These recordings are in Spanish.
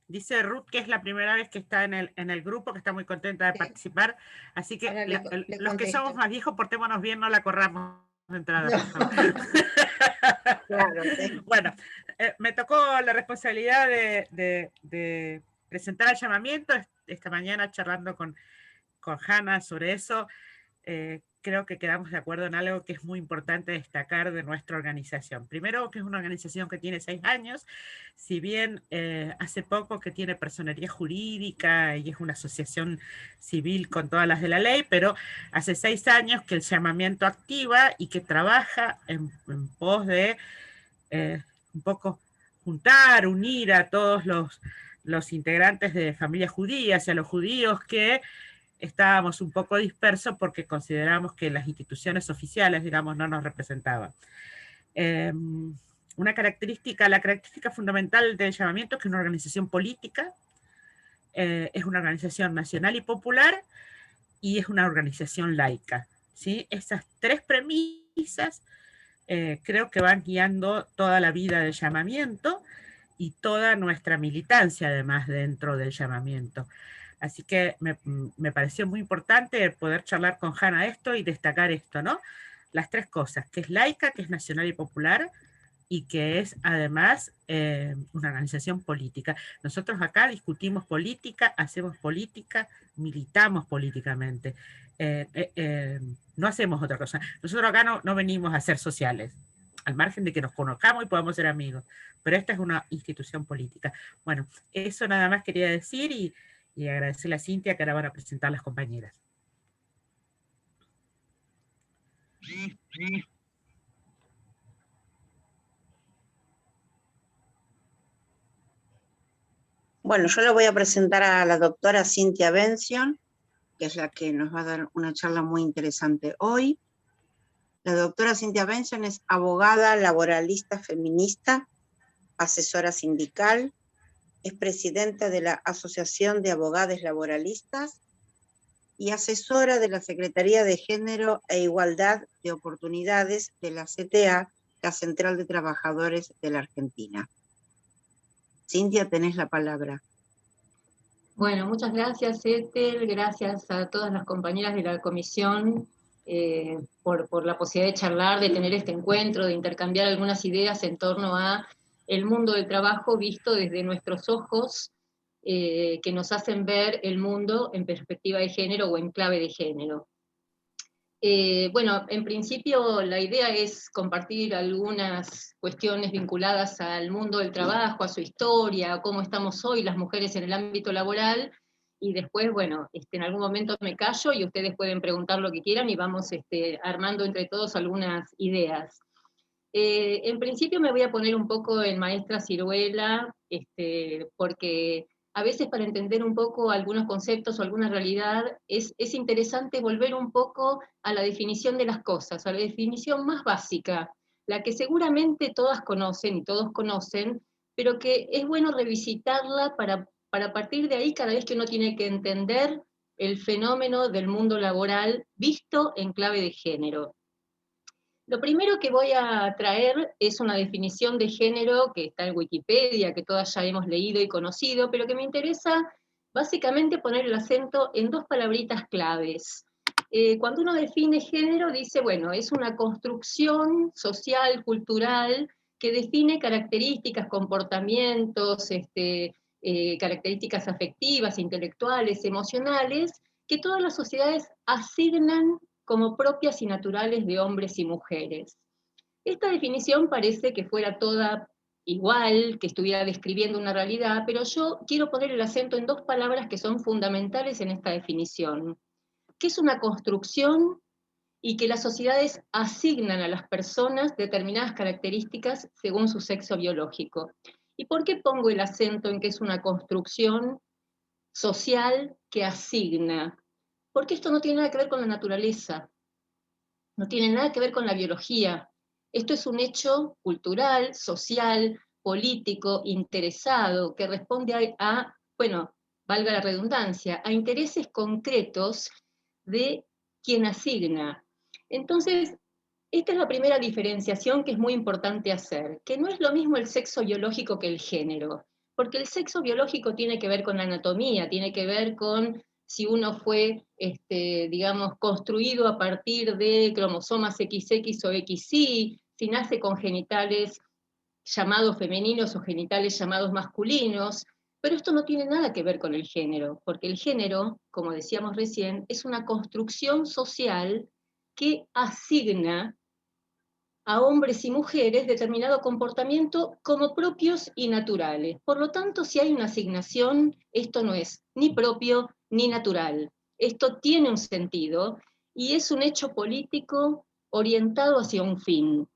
Dice Ruth que es la primera vez que está en el grupo, que está muy contenta de Sí, participar. Así que ahora le los que somos contesto. más viejos, portémonos bien, no la corramos de entrada, No, por favor. claro, sí. Bueno, me tocó la responsabilidad de presentar el llamamiento esta mañana charlando con Hanna sobre eso. Creo que quedamos de acuerdo en algo que es muy importante destacar de nuestra organización. Primero, que es una organización que tiene 6 años, si bien hace poco que tiene personería jurídica y es una asociación civil con todas las de la ley, pero hace 6 años que el llamamiento activa y que trabaja en pos de un poco juntar, unir a todos los integrantes de familias judías y a los judíos que estábamos un poco dispersos porque consideramos que las instituciones oficiales, digamos, no nos representaban. La característica fundamental del llamamiento es que es una organización política, es una organización nacional y popular y es una organización laica. ¿Sí? Esas tres premisas creo que van guiando toda la vida del llamamiento y toda nuestra militancia además dentro del llamamiento. Así que me pareció muy importante poder charlar con Hanna esto y destacar esto, ¿no? Las tres cosas, que es laica, que es nacional y popular, y que es además una organización política. Nosotros acá discutimos política, hacemos política, militamos políticamente. No hacemos otra cosa. Nosotros acá no venimos a ser sociales, al margen de que nos conozcamos y podamos ser amigos, pero esta es una institución política. Bueno, eso nada más quería decir y agradecerle a Cintia que ahora van a presentar las compañeras. Bueno, yo le voy a presentar a la doctora Cintia Bención, que es la que nos va a dar una charla muy interesante hoy. La doctora Cintia Bención es abogada, laboralista, feminista, asesora sindical, es presidenta de la Asociación de Abogadas Laboralistas y asesora de la Secretaría de Género e Igualdad de Oportunidades de la CTA, la Central de Trabajadores de la Argentina. Cintia, tenés la palabra. Bueno, muchas gracias, Ethel, gracias a todas las compañeras de la comisión por la posibilidad de charlar, de tener este encuentro, de intercambiar algunas ideas en torno a el mundo del trabajo visto desde nuestros ojos, que nos hacen ver el mundo en perspectiva de género o en clave de género. Bueno, en principio la idea es compartir algunas cuestiones vinculadas al mundo del trabajo, a su historia, a cómo estamos hoy las mujeres en el ámbito laboral, y después, bueno, en algún momento me callo y ustedes pueden preguntar lo que quieran y vamos armando entre todos algunas ideas. En principio me voy a poner un poco en maestra ciruela, porque a veces para entender un poco algunos conceptos o alguna realidad es interesante volver un poco a la definición de las cosas, a la definición más básica, la que seguramente todas conocen y todos conocen, pero que es bueno revisitarla para partir de ahí cada vez que uno tiene que entender el fenómeno del mundo laboral visto en clave de género. Lo primero que voy a traer es una definición de género que está en Wikipedia, que todas ya hemos leído y conocido, pero que me interesa básicamente poner el acento en dos palabritas claves. Cuando uno define género, dice, bueno, es una construcción social, cultural, que define características, comportamientos, características afectivas, intelectuales, emocionales, que todas las sociedades asignan como propias y naturales de hombres y mujeres. Esta definición parece que fuera toda igual, que estuviera describiendo una realidad, pero yo quiero poner el acento en dos palabras que son fundamentales en esta definición, que es una construcción y que las sociedades asignan a las personas determinadas características según su sexo biológico. ¿Y por qué pongo el acento en que es una construcción social que asigna? Porque esto no tiene nada que ver con la naturaleza, no tiene nada que ver con la biología. Esto es un hecho cultural, social, político, interesado, que responde bueno, valga la redundancia, a intereses concretos de quien asigna. Entonces, esta es la primera diferenciación que es muy importante hacer, que no es lo mismo el sexo biológico que el género. Porque el sexo biológico tiene que ver con la anatomía, tiene que ver con si uno fue, digamos, construido a partir de cromosomas XX o XY, si nace con genitales llamados femeninos o genitales llamados masculinos, pero esto no tiene nada que ver con el género, porque el género, como decíamos recién, es una construcción social que asigna a hombres y mujeres determinado comportamiento como propios y naturales. Por lo tanto, si hay una asignación, esto no es ni propio ni natural. Esto tiene un sentido y es un hecho político orientado hacia un fin.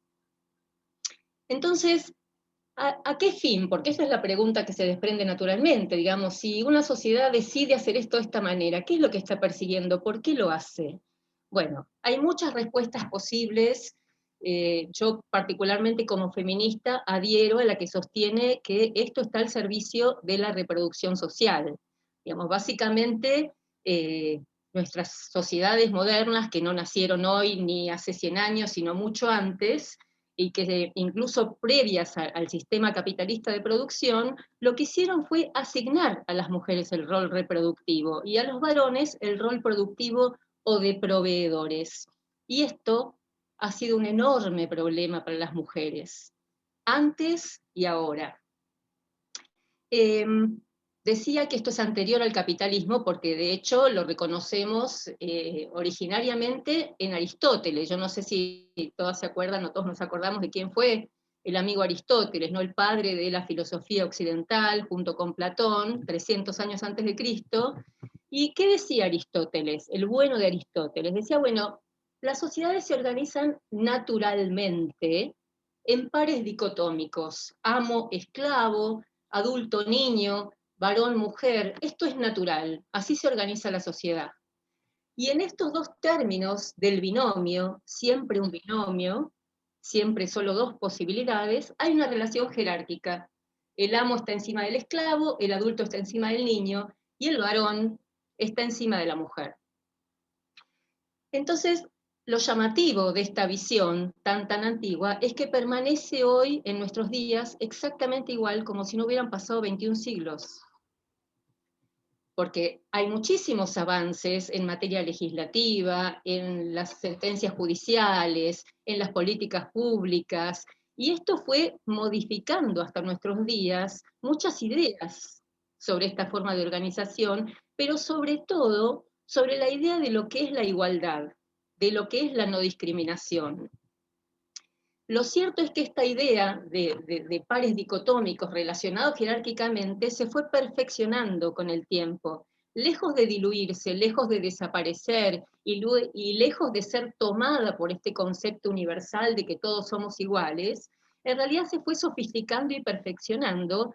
Entonces, ¿a qué fin? Porque esa es la pregunta que se desprende naturalmente. Digamos, si una sociedad decide hacer esto de esta manera, ¿qué es lo que está persiguiendo? ¿Por qué lo hace? Bueno, hay muchas respuestas posibles. Yo particularmente como feminista adhiero a la que sostiene que esto está al servicio de la reproducción social. Digamos, básicamente, nuestras sociedades modernas, que no nacieron hoy ni hace 100 años, sino mucho antes, y que incluso previas al sistema capitalista de producción, lo que hicieron fue asignar a las mujeres el rol reproductivo y a los varones el rol productivo o de proveedores. Y esto ha sido un enorme problema para las mujeres, antes y ahora. Decía que esto es anterior al capitalismo porque de hecho lo reconocemos originariamente en Aristóteles. Yo no sé si todas se acuerdan o todos nos acordamos de quién fue el amigo Aristóteles, ¿no? El padre de la filosofía occidental junto con Platón, 300 años antes de Cristo. ¿Y qué decía Aristóteles? El bueno de Aristóteles. Decía, bueno, las sociedades se organizan naturalmente en pares dicotómicos, amo-esclavo, adulto-niño, varón-mujer, esto es natural, así se organiza la sociedad. Y en estos dos términos del binomio, siempre un binomio, siempre solo dos posibilidades, hay una relación jerárquica. El amo está encima del esclavo, el adulto está encima del niño, y el varón está encima de la mujer. Entonces, lo llamativo de esta visión tan antigua es que permanece hoy en nuestros días exactamente igual como si no hubieran pasado 21 siglos. Porque hay muchísimos avances en materia legislativa, en las sentencias judiciales, en las políticas públicas, y esto fue modificando hasta nuestros días muchas ideas sobre esta forma de organización, pero sobre todo sobre la idea de lo que es la igualdad, de lo que es la no discriminación. Lo cierto es que esta idea de pares dicotómicos relacionados jerárquicamente se fue perfeccionando con el tiempo, lejos de diluirse, lejos de desaparecer y lejos de ser tomada por este concepto universal de que todos somos iguales, en realidad se fue sofisticando y perfeccionando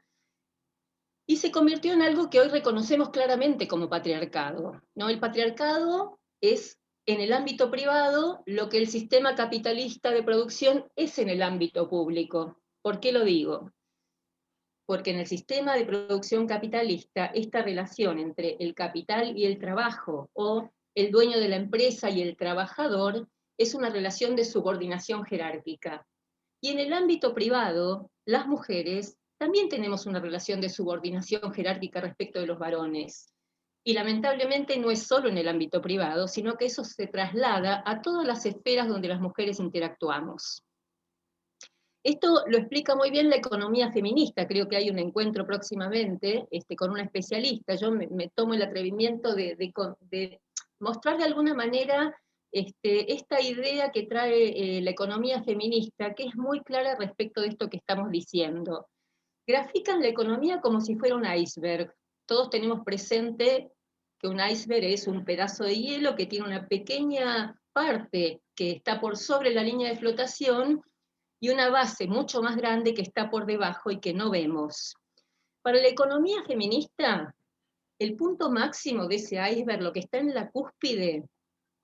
y se convirtió en algo que hoy reconocemos claramente como patriarcado, ¿no? El patriarcado es en el ámbito privado lo que el sistema capitalista de producción es en el ámbito público. ¿Por qué lo digo? Porque en el sistema de producción capitalista, esta relación entre el capital y el trabajo, o el dueño de la empresa y el trabajador, es una relación de subordinación jerárquica. Y en el ámbito privado, las mujeres también tenemos una relación de subordinación jerárquica respecto de los varones. Y lamentablemente no es solo en el ámbito privado, sino que eso se traslada a todas las esferas donde las mujeres interactuamos. Esto lo explica muy bien la economía feminista, creo que hay un encuentro próximamente con una especialista. Yo me tomo el atrevimiento de mostrar de alguna manera esta idea que trae la economía feminista, que es muy clara respecto de esto que estamos diciendo. Grafican la economía como si fuera un iceberg. Todos tenemos presente que un iceberg es un pedazo de hielo que tiene una pequeña parte que está por sobre la línea de flotación y una base mucho más grande que está por debajo y que no vemos. Para la economía feminista, el punto máximo de ese iceberg, lo que está en la cúspide,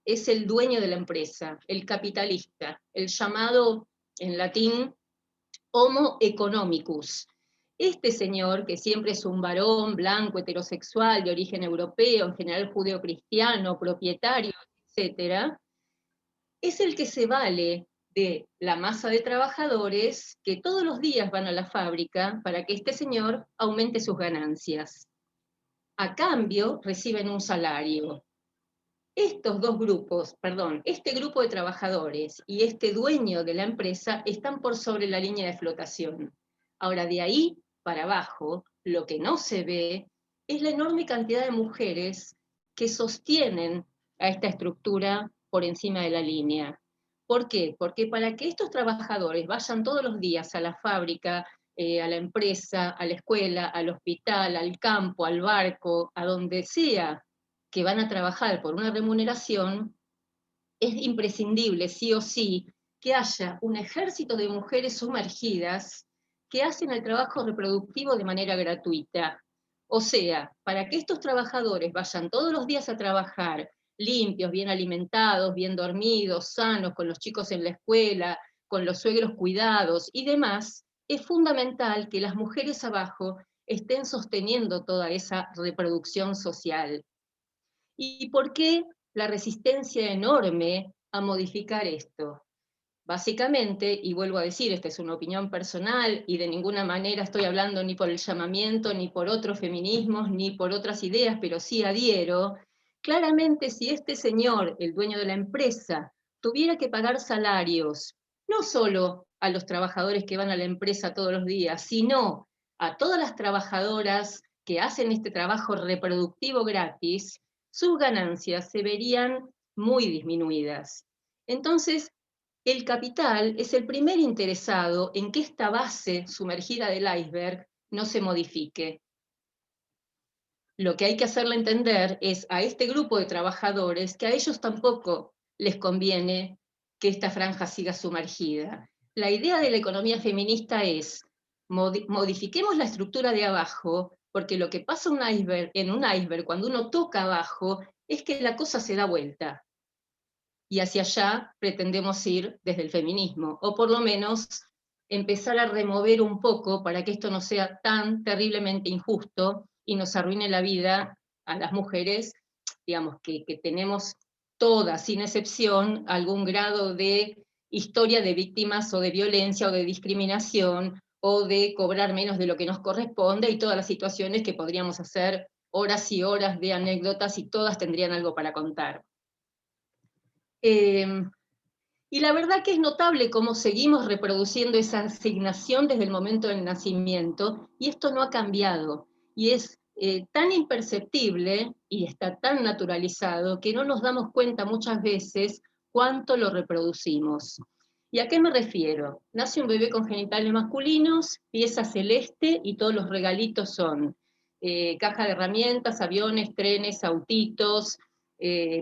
es el dueño de la empresa, el capitalista, el llamado en latín homo economicus. Este señor, que siempre es un varón blanco, heterosexual, de origen europeo, en general judeocristiano, propietario, etc., es el que se vale de la masa de trabajadores que todos los días van a la fábrica para que este señor aumente sus ganancias. A cambio, reciben un salario. Estos dos grupos, perdón, este grupo de trabajadores y este dueño de la empresa están por sobre la línea de flotación. Ahora, de ahí para abajo, lo que no se ve es la enorme cantidad de mujeres que sostienen a esta estructura por encima de la línea. ¿Por qué? Porque para que estos trabajadores vayan todos los días a la fábrica, a la empresa, a la escuela, al hospital, al campo, al barco, a donde sea que van a trabajar por una remuneración, es imprescindible, sí o sí, que haya un ejército de mujeres sumergidas que hacen el trabajo reproductivo de manera gratuita. O sea, para que estos trabajadores vayan todos los días a trabajar limpios, bien alimentados, bien dormidos, sanos, con los chicos en la escuela, con los suegros cuidados y demás, es fundamental que las mujeres abajo estén sosteniendo toda esa reproducción social. ¿Y por qué la resistencia enorme a modificar esto? Básicamente, y vuelvo a decir, esta es una opinión personal y de ninguna manera estoy hablando ni por el llamamiento, ni por otros feminismos, ni por otras ideas, pero sí adhiero, claramente si este señor, el dueño de la empresa, tuviera que pagar salarios, no solo a los trabajadores que van a la empresa todos los días, sino a todas las trabajadoras que hacen este trabajo reproductivo gratis, sus ganancias se verían muy disminuidas. Entonces, el capital es el primer interesado en que esta base sumergida del iceberg no se modifique. Lo que hay que hacerle entender es a este grupo de trabajadores que a ellos tampoco les conviene que esta franja siga sumergida. La idea de la economía feminista es modifiquemos la estructura de abajo, porque lo que pasa en un iceberg cuando uno toca abajo es que la cosa se da vuelta. Y hacia allá pretendemos ir desde el feminismo, o por lo menos empezar a remover un poco para que esto no sea tan terriblemente injusto y nos arruine la vida a las mujeres, digamos, que tenemos todas, sin excepción, algún grado de historia de víctimas o de violencia o de discriminación o de cobrar menos de lo que nos corresponde y todas las situaciones que podríamos hacer horas y horas de anécdotas y todas tendrían algo para contar. Y la verdad que es notable cómo seguimos reproduciendo esa asignación desde el momento del nacimiento, y esto no ha cambiado, y es tan imperceptible y está tan naturalizado que no nos damos cuenta muchas veces cuánto lo reproducimos. ¿Y a qué me refiero? Nace un bebé con genitales masculinos, pieza celeste y todos los regalitos son caja de herramientas, aviones, trenes, autitos,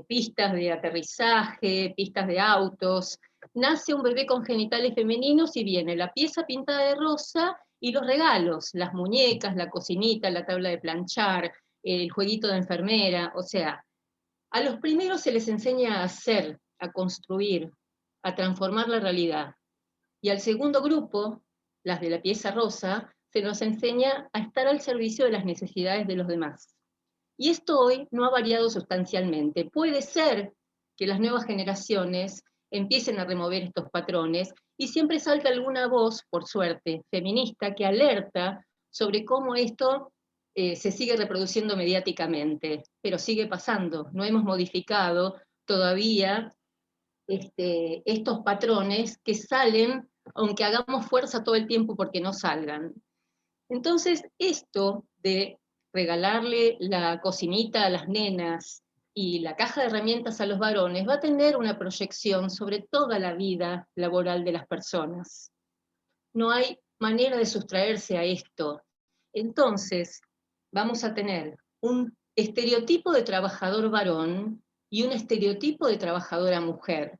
pistas de aterrizaje, pistas de autos. Nace un bebé con genitales femeninos y viene la pieza pintada de rosa y los regalos, las muñecas, la cocinita, la tabla de planchar, el jueguito de enfermera. O sea, a los primeros se les enseña a hacer, a construir, a transformar la realidad. Y al segundo grupo, las de la pieza rosa, se nos enseña a estar al servicio de las necesidades de los demás. Y esto hoy no ha variado sustancialmente. Puede ser que las nuevas generaciones empiecen a remover estos patrones y siempre salta alguna voz, por suerte, feminista, que alerta sobre cómo esto se sigue reproduciendo mediáticamente, pero sigue pasando. No hemos modificado todavía estos patrones que salen, aunque hagamos fuerza todo el tiempo porque no salgan. Entonces, esto de regalarle la cocinita a las nenas y la caja de herramientas a los varones va a tener una proyección sobre toda la vida laboral de las personas. No hay manera de sustraerse a esto. Entonces, vamos a tener un estereotipo de trabajador varón y un estereotipo de trabajadora mujer.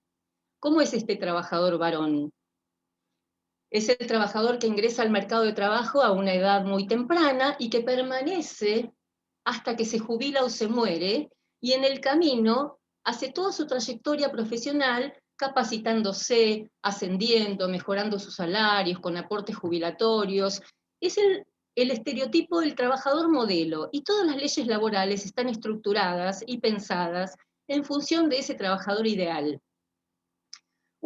¿Cómo es este trabajador varón? Es el trabajador que ingresa al mercado de trabajo a una edad muy temprana y que permanece hasta que se jubila o se muere, y en el camino hace toda su trayectoria profesional capacitándose, ascendiendo, mejorando sus salarios, con aportes jubilatorios. Es el estereotipo del trabajador modelo, y todas las leyes laborales están estructuradas y pensadas en función de ese trabajador ideal.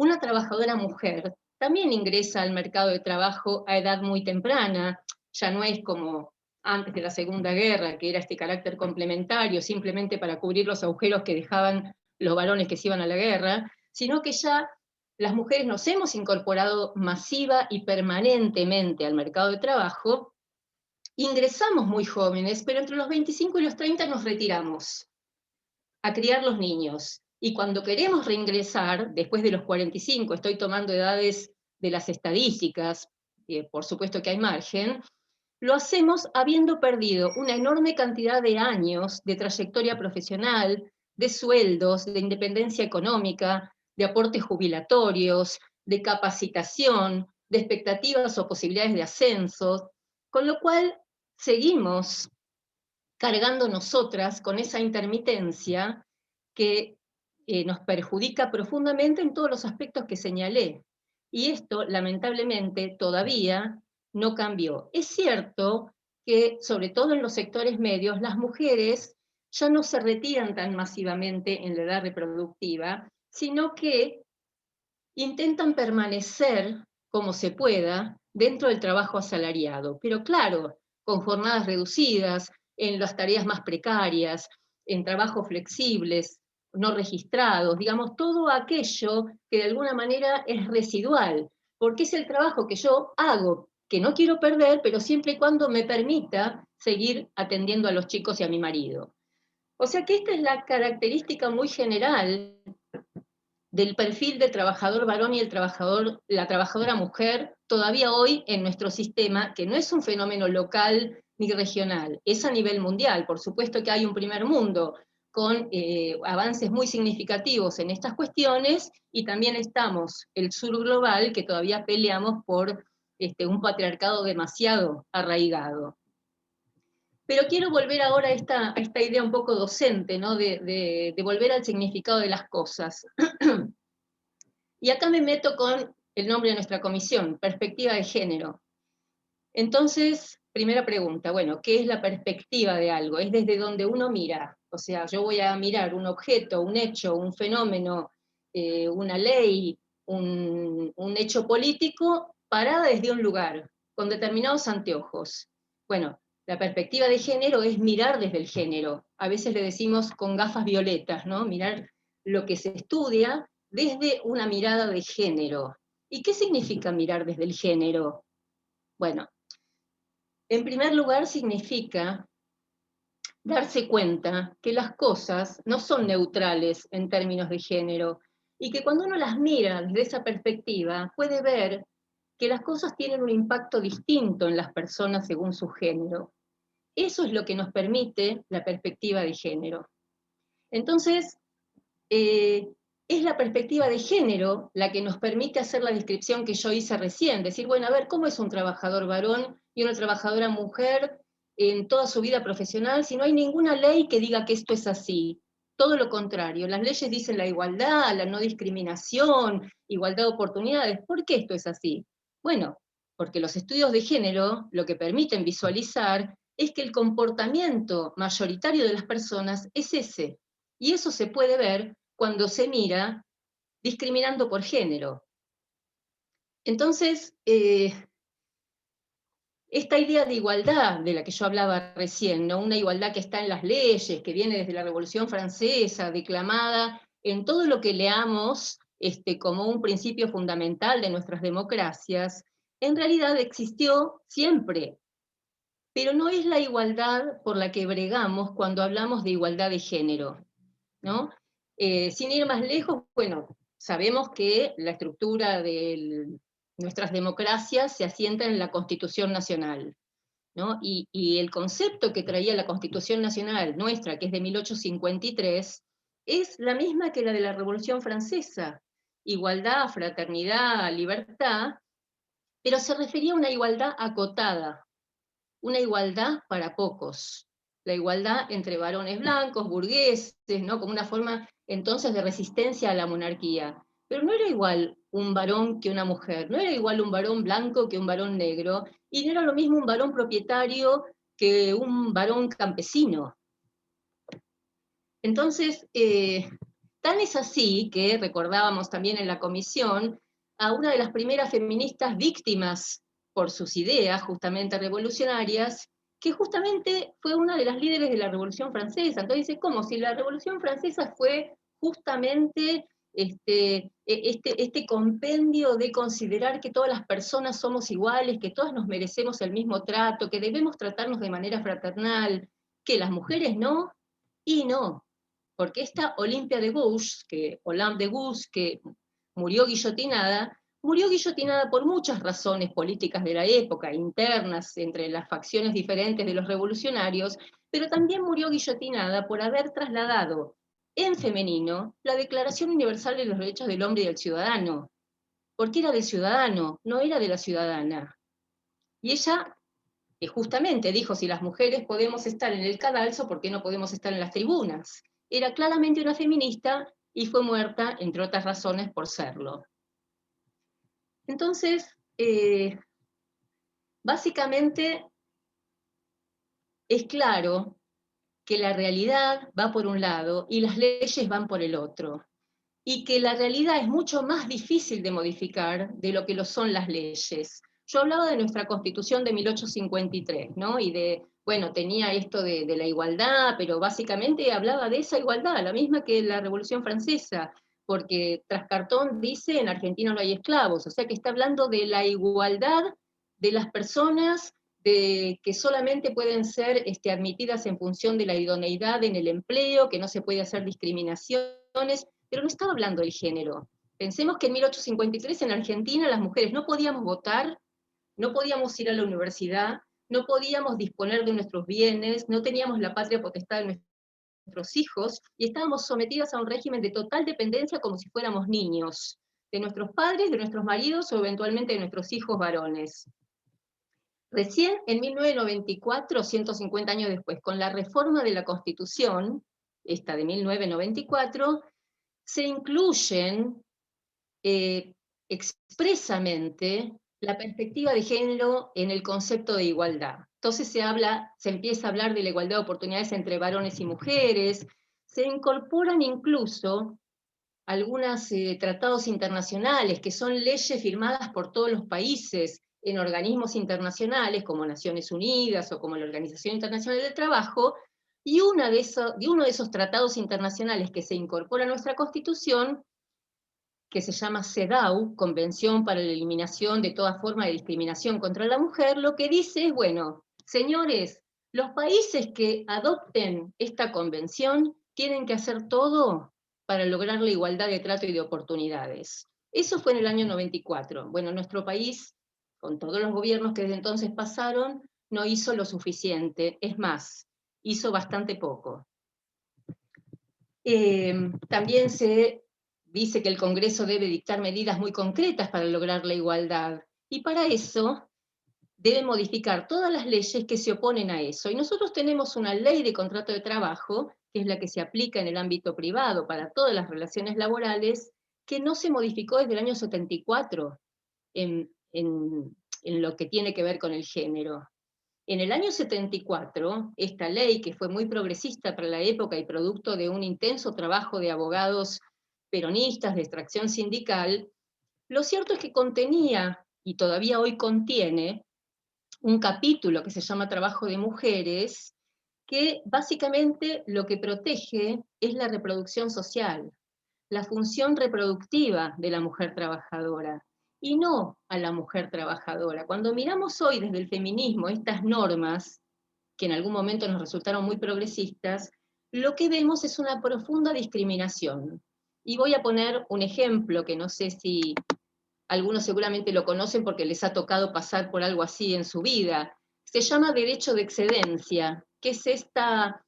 una trabajadora mujer también ingresa al mercado de trabajo a edad muy temprana, ya no es como antes de la Segunda Guerra, que era este carácter complementario, simplemente para cubrir los agujeros que dejaban los varones que se iban a la guerra, sino que ya las mujeres nos hemos incorporado masiva y permanentemente al mercado de trabajo, ingresamos muy jóvenes, pero entre los 25 y los 30 nos retiramos a criar los niños. Y cuando queremos reingresar, después de los 45, estoy tomando edades de las estadísticas, por supuesto que hay margen, lo hacemos habiendo perdido una enorme cantidad de años de trayectoria profesional, de sueldos, de independencia económica, de aportes jubilatorios, de capacitación, de expectativas o posibilidades de ascenso, con lo cual seguimos cargando nosotras con esa intermitencia que nos perjudica profundamente en todos los aspectos que señalé. Y esto, lamentablemente, todavía no cambió. Es cierto que, sobre todo en los sectores medios, las mujeres ya no se retiran tan masivamente en la edad reproductiva, sino que intentan permanecer como se pueda dentro del trabajo asalariado. Pero claro, con jornadas reducidas, en las tareas más precarias, en trabajos flexibles, no registrados, digamos, todo aquello que de alguna manera es residual, porque es el trabajo que yo hago, que no quiero perder, pero siempre y cuando me permita seguir atendiendo a los chicos y a mi marido. O sea que esta es la característica muy general del perfil del trabajador varón y la trabajadora mujer todavía hoy en nuestro sistema, que no es un fenómeno local ni regional, es a nivel mundial. Por supuesto que hay un primer mundo con avances muy significativos en estas cuestiones, y también estamos el sur global, que todavía peleamos por un patriarcado demasiado arraigado. Pero quiero volver ahora a esta idea un poco docente, ¿no? de volver al significado de las cosas. Y acá me meto con el nombre de nuestra comisión, perspectiva de género. Entonces, primera pregunta, bueno, ¿qué es la perspectiva de algo? Es desde donde uno mira. O sea, yo voy a mirar un objeto, un hecho, un fenómeno, una ley, un hecho político, parada desde un lugar, con determinados anteojos. Bueno, la perspectiva de género es mirar desde el género. A veces le decimos con gafas violetas, ¿no? Mirar lo que se estudia desde una mirada de género. ¿Y qué significa mirar desde el género? Bueno, en primer lugar significa darse cuenta que las cosas no son neutrales en términos de género, y que cuando uno las mira desde esa perspectiva puede ver que las cosas tienen un impacto distinto en las personas según su género. Eso es lo que nos permite la perspectiva de género. Entonces, es la perspectiva de género la que nos permite hacer la descripción que yo hice recién, decir, bueno, a ver, ¿cómo es un trabajador varón y una trabajadora mujer en toda su vida profesional si no hay ninguna ley que diga que esto es así? Todo lo contrario, las leyes dicen la igualdad, la no discriminación, igualdad de oportunidades. ¿Por qué esto es así? Bueno, porque los estudios de género lo que permiten visualizar es que el comportamiento mayoritario de las personas es ese, y eso se puede ver cuando se mira discriminando por género. Entonces, esta idea de igualdad de la que yo hablaba recién, ¿no? Una igualdad que está en las leyes, que viene desde la Revolución Francesa, declamada en todo lo que leamos como un principio fundamental de nuestras democracias, en realidad existió siempre, pero no es la igualdad por la que bregamos cuando hablamos de igualdad de género, ¿no? Sin ir más lejos, bueno, sabemos que la estructura de nuestras democracias se asienta en la Constitución Nacional, ¿no? Y el concepto que traía la Constitución Nacional nuestra, que es de 1853, es la misma que la de la Revolución Francesa: igualdad, fraternidad, libertad, pero se refería a una igualdad acotada, una igualdad para pocos, la igualdad entre varones blancos, burgueses, ¿no? Como una forma entonces de resistencia a la monarquía. Pero no era igual un varón que una mujer, no era igual un varón blanco que un varón negro, y no era lo mismo un varón propietario que un varón campesino. Entonces, Tan es así que recordábamos también en la comisión a una de las primeras feministas víctimas por sus ideas justamente revolucionarias, que justamente fue una de las líderes de la Revolución Francesa. Entonces dice, ¿cómo? Si la Revolución Francesa fue justamente este compendio de considerar que todas las personas somos iguales, que todas nos merecemos el mismo trato, que debemos tratarnos de manera fraternal, que las mujeres no, y no. Porque esta Olympia de Gouges, Olympe de Gouges, que murió guillotinada por muchas razones políticas de la época, internas entre las facciones diferentes de los revolucionarios, pero también murió guillotinada por haber trasladado en femenino la Declaración Universal de los Derechos del Hombre y del Ciudadano, porque era del ciudadano, no era de la ciudadana. Y ella justamente dijo, si las mujeres podemos estar en el cadalso, ¿por qué no podemos estar en las tribunas? Era claramente una feminista y fue muerta, entre otras razones, por serlo. Entonces, básicamente, es claro que la realidad va por un lado y las leyes van por el otro, y que la realidad es mucho más difícil de modificar de lo que lo son las leyes. Yo hablaba de nuestra Constitución de 1853, ¿no? Y bueno, tenía esto de la igualdad, pero básicamente hablaba de esa igualdad, la misma que la Revolución Francesa, porque tras cartón dice, en Argentina no hay esclavos, o sea que está hablando de la igualdad de las personas, de que solamente pueden ser admitidas en función de la idoneidad en el empleo, que no se puede hacer discriminaciones, pero no estaba hablando del género. Pensemos que en 1853 en Argentina las mujeres no podíamos votar, no podíamos ir a la universidad, no podíamos disponer de nuestros bienes, no teníamos la patria potestad de nuestros hijos, y estábamos sometidas a un régimen de total dependencia como si fuéramos niños, de nuestros padres, de nuestros maridos o eventualmente de nuestros hijos varones. Recién en 1994, 150 años después, con la reforma de la Constitución, esta de 1994, se incluyen expresamente la perspectiva de género en el concepto de igualdad. Entonces se empieza a hablar de la igualdad de oportunidades entre varones y mujeres, se incorporan incluso algunos tratados internacionales, que son leyes firmadas por todos los países en organismos internacionales, como Naciones Unidas o como la Organización Internacional del Trabajo, y uno de esos tratados internacionales que se incorpora a nuestra Constitución, que se llama CEDAW, Convención para la Eliminación de toda forma de discriminación contra la mujer, lo que dice es, bueno, señores, los países que adopten esta convención tienen que hacer todo para lograr la igualdad de trato y de oportunidades. Eso fue en el año 94. Bueno, nuestro país, con todos los gobiernos que desde entonces pasaron, no hizo lo suficiente, es más, hizo bastante poco. También se dice que el Congreso debe dictar medidas muy concretas para lograr la igualdad, y para eso debe modificar todas las leyes que se oponen a eso. Y nosotros tenemos una ley de contrato de trabajo, que es la que se aplica en el ámbito privado para todas las relaciones laborales, que no se modificó desde el año 74 en lo que tiene que ver con el género. En el año 74, esta ley, que fue muy progresista para la época y producto de un intenso trabajo de abogados peronistas de extracción sindical, lo cierto es que contenía, y todavía hoy contiene, un capítulo que se llama Trabajo de Mujeres, que básicamente lo que protege es la reproducción social, la función reproductiva de la mujer trabajadora, y no a la mujer trabajadora. Cuando miramos hoy desde el feminismo estas normas, que en algún momento nos resultaron muy progresistas, lo que vemos es una profunda discriminación. Y voy a poner un ejemplo que no sé si algunos seguramente lo conocen porque les ha tocado pasar por algo así en su vida. Se llama derecho de excedencia, que es esta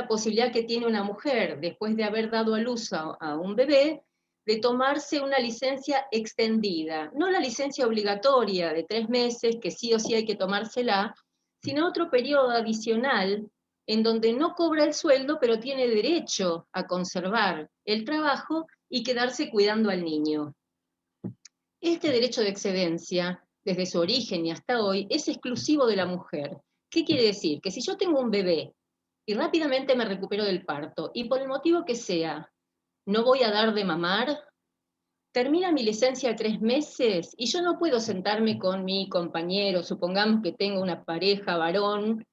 posibilidad que tiene una mujer después de haber dado a luz a un bebé, de tomarse una licencia extendida, no la licencia obligatoria de 3 meses, que sí o sí hay que tomársela, sino otro periodo adicional en donde no cobra el sueldo, pero tiene derecho a conservar el trabajo y quedarse cuidando al niño. Este derecho de excedencia, desde su origen y hasta hoy, es exclusivo de la mujer. ¿Qué quiere decir? Que si yo tengo un bebé y rápidamente me recupero del parto, y por el motivo que sea, no voy a dar de mamar, termina mi licencia de 3 meses y yo no puedo sentarme con mi compañero, supongamos que tengo una pareja varón,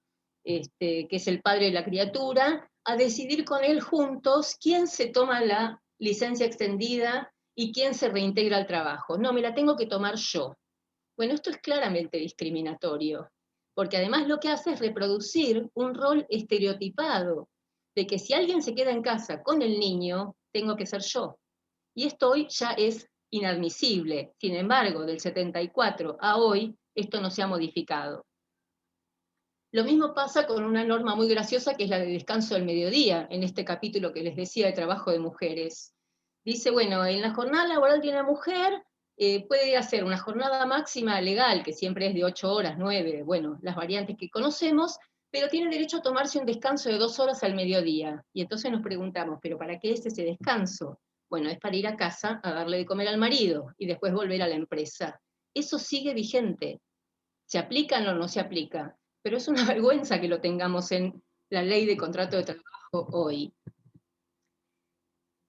que es el padre de la criatura, a decidir con él juntos quién se toma la licencia extendida y quién se reintegra al trabajo. No, me la tengo que tomar yo. Bueno, esto es claramente discriminatorio, porque además lo que hace es reproducir un rol estereotipado, de que si alguien se queda en casa con el niño, tengo que ser yo. Y esto hoy ya es inadmisible. Sin embargo, del 74 a hoy, esto no se ha modificado. Lo mismo pasa con una norma muy graciosa que es la de descanso del mediodía, en este capítulo que les decía de trabajo de mujeres. Dice, bueno, en la jornada laboral de una mujer puede hacer una jornada máxima legal, que siempre es de 8 horas, 9, bueno, las variantes que conocemos, pero tiene derecho a tomarse un descanso de 2 horas al mediodía. Y entonces nos preguntamos, ¿pero para qué es ese descanso? Bueno, es para ir a casa a darle de comer al marido y después volver a la empresa. Eso sigue vigente. ¿Se aplica o no se aplica? Pero es una vergüenza que lo tengamos en la ley de contrato de trabajo hoy.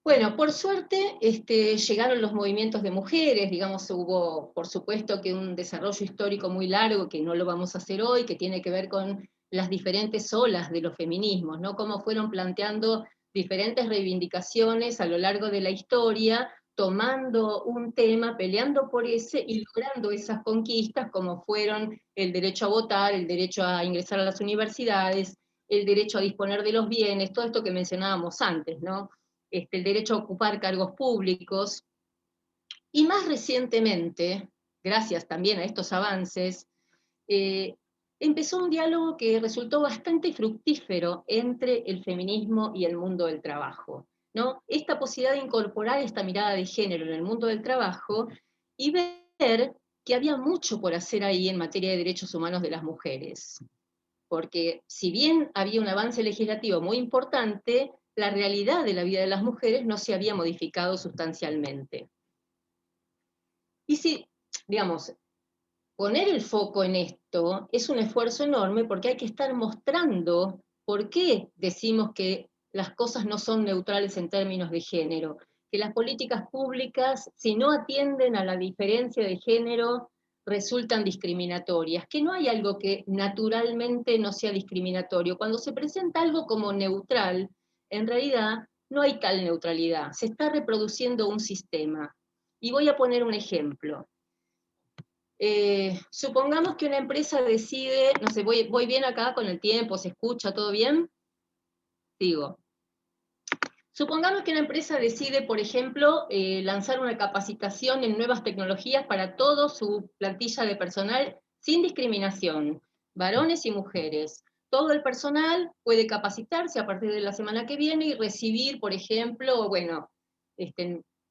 Bueno, por suerte llegaron los movimientos de mujeres, digamos, hubo, por supuesto, que un desarrollo histórico muy largo, que no lo vamos a hacer hoy, que tiene que ver con las diferentes olas de los feminismos, ¿no? Cómo fueron planteando diferentes reivindicaciones a lo largo de la historia, tomando un tema, peleando por ese y logrando esas conquistas, como fueron el derecho a votar, el derecho a ingresar a las universidades, el derecho a disponer de los bienes, todo esto que mencionábamos antes, ¿no? El derecho a ocupar cargos públicos, y más recientemente, gracias también a estos avances, empezó un diálogo que resultó bastante fructífero entre el feminismo y el mundo del trabajo, ¿no? Esta posibilidad de incorporar esta mirada de género en el mundo del trabajo y ver que había mucho por hacer ahí en materia de derechos humanos de las mujeres. Porque si bien había un avance legislativo muy importante, la realidad de la vida de las mujeres no se había modificado sustancialmente. Y si, digamos, poner el foco en esto es un esfuerzo enorme porque hay que estar mostrando por qué decimos que las cosas no son neutrales en términos de género, que las políticas públicas, si no atienden a la diferencia de género, resultan discriminatorias, que no hay algo que naturalmente no sea discriminatorio. Cuando se presenta algo como neutral, en realidad no hay tal neutralidad, se está reproduciendo un sistema. Y voy a poner un ejemplo. Supongamos que una empresa decide, no sé, voy bien acá con el tiempo, ¿se escucha todo bien? Sigo. Supongamos que una empresa decide, por ejemplo, lanzar una capacitación en nuevas tecnologías para toda su plantilla de personal sin discriminación, varones y mujeres. Todo el personal puede capacitarse a partir de la semana que viene y recibir, por ejemplo, bueno,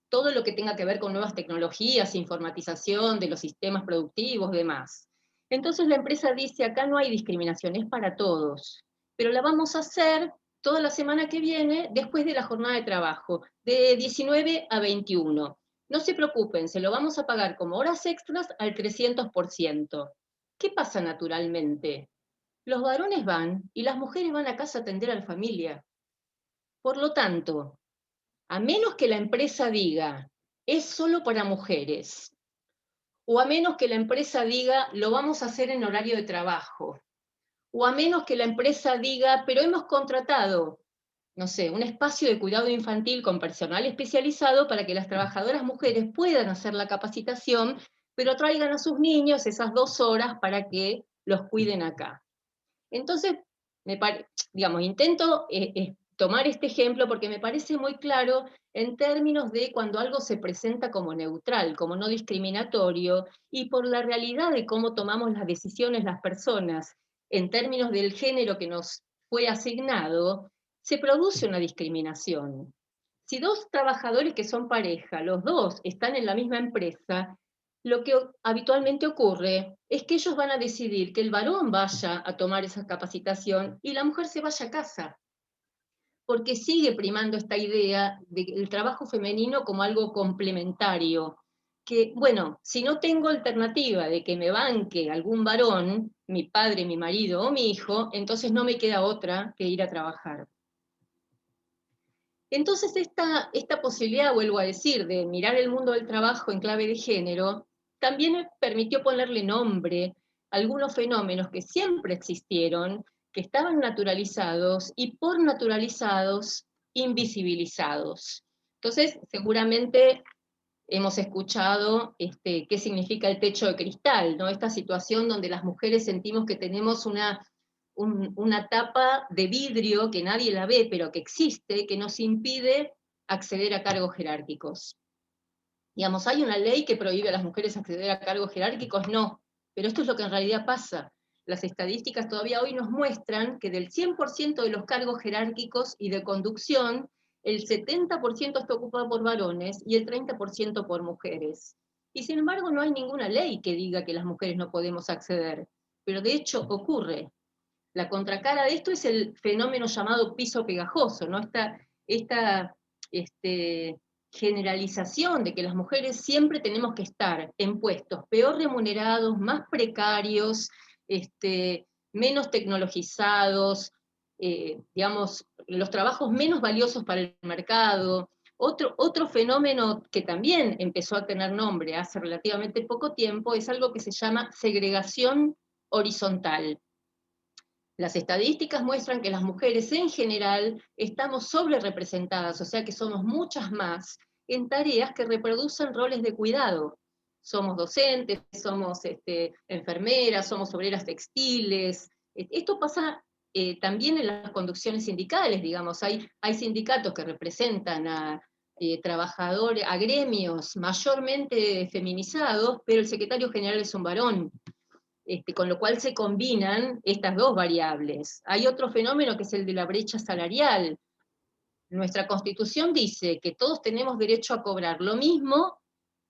todo lo que tenga que ver con nuevas tecnologías, informatización de los sistemas productivos, demás. Entonces la empresa dice, acá no hay discriminación, es para todos, pero la vamos a hacer toda la semana que viene, después de la jornada de trabajo, de 19 a 21. No se preocupen, se lo vamos a pagar como horas extras al 300%. ¿Qué pasa naturalmente? Los varones van y las mujeres van a casa a atender a la familia. Por lo tanto, a menos que la empresa diga, es solo para mujeres, o a menos que la empresa diga, lo vamos a hacer en horario de trabajo, o a menos que la empresa diga, pero hemos contratado, no sé, un espacio de cuidado infantil con personal especializado para que las trabajadoras mujeres puedan hacer la capacitación, pero traigan a sus niños esas 2 horas para que los cuiden acá. Entonces, digamos, intento tomar este ejemplo porque me parece muy claro en términos de cuando algo se presenta como neutral, como no discriminatorio, y por la realidad de cómo tomamos las decisiones las personas en términos del género que nos fue asignado, se produce una discriminación. Si 2 trabajadores que son pareja, los 2 están en la misma empresa, lo que habitualmente ocurre es que ellos van a decidir que el varón vaya a tomar esa capacitación y la mujer se vaya a casa, porque sigue primando esta idea del trabajo femenino como algo complementario, que, bueno, si no tengo alternativa de que me banque algún varón, mi padre, mi marido o mi hijo, entonces no me queda otra que ir a trabajar. Entonces esta posibilidad, vuelvo a decir, de mirar el mundo del trabajo en clave de género, también permitió ponerle nombre a algunos fenómenos que siempre existieron, que estaban naturalizados y por naturalizados, invisibilizados. Entonces, seguramente hemos escuchado qué significa el techo de cristal, ¿no? Esta situación donde las mujeres sentimos que tenemos una tapa de vidrio que nadie la ve, pero que existe, que nos impide acceder a cargos jerárquicos. Digamos, ¿hay una ley que prohíbe a las mujeres acceder a cargos jerárquicos? No, pero esto es lo que en realidad pasa. Las estadísticas todavía hoy nos muestran que del 100% de los cargos jerárquicos y de conducción, el 70% está ocupado por varones y el 30% por mujeres. Y sin embargo no hay ninguna ley que diga que las mujeres no podemos acceder, pero de hecho ocurre. La contracara de esto es el fenómeno llamado piso pegajoso, ¿no? Esta generalización de que las mujeres siempre tenemos que estar en puestos peor remunerados, más precarios, menos tecnologizados, digamos, los trabajos menos valiosos para el mercado. Otro fenómeno que también empezó a tener nombre hace relativamente poco tiempo es algo que se llama segregación horizontal. Las estadísticas muestran que las mujeres en general estamos sobrerepresentadas, o sea que somos muchas más en tareas que reproducen roles de cuidado. Somos docentes, somos enfermeras, somos obreras textiles. Esto pasa también en las conducciones sindicales, digamos. Hay sindicatos que representan a trabajadores, a gremios mayormente feminizados, pero el secretario general es un varón. Con lo cual se combinan estas dos variables. Hay otro fenómeno que es el de la brecha salarial. Nuestra Constitución dice que todos tenemos derecho a cobrar lo mismo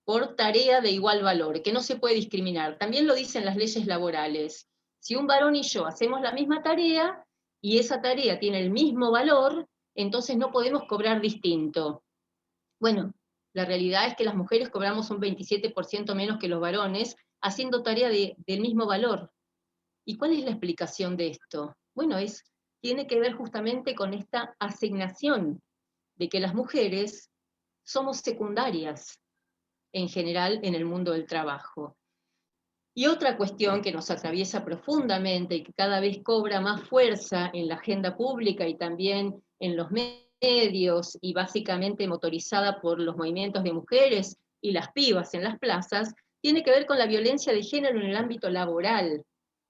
por tarea de igual valor, que no se puede discriminar. También lo dicen las leyes laborales. Si un varón y yo hacemos la misma tarea, y esa tarea tiene el mismo valor, entonces no podemos cobrar distinto. Bueno, la realidad es que las mujeres cobramos un 27% menos que los varones, haciendo tarea del mismo valor. ¿Y cuál es la explicación de esto? Bueno, tiene que ver justamente con esta asignación de que las mujeres somos secundarias en general en el mundo del trabajo. Y otra cuestión que nos atraviesa profundamente y que cada vez cobra más fuerza en la agenda pública y también en los medios y básicamente motorizada por los movimientos de mujeres y las pibas en las plazas, tiene que ver con la violencia de género en el ámbito laboral.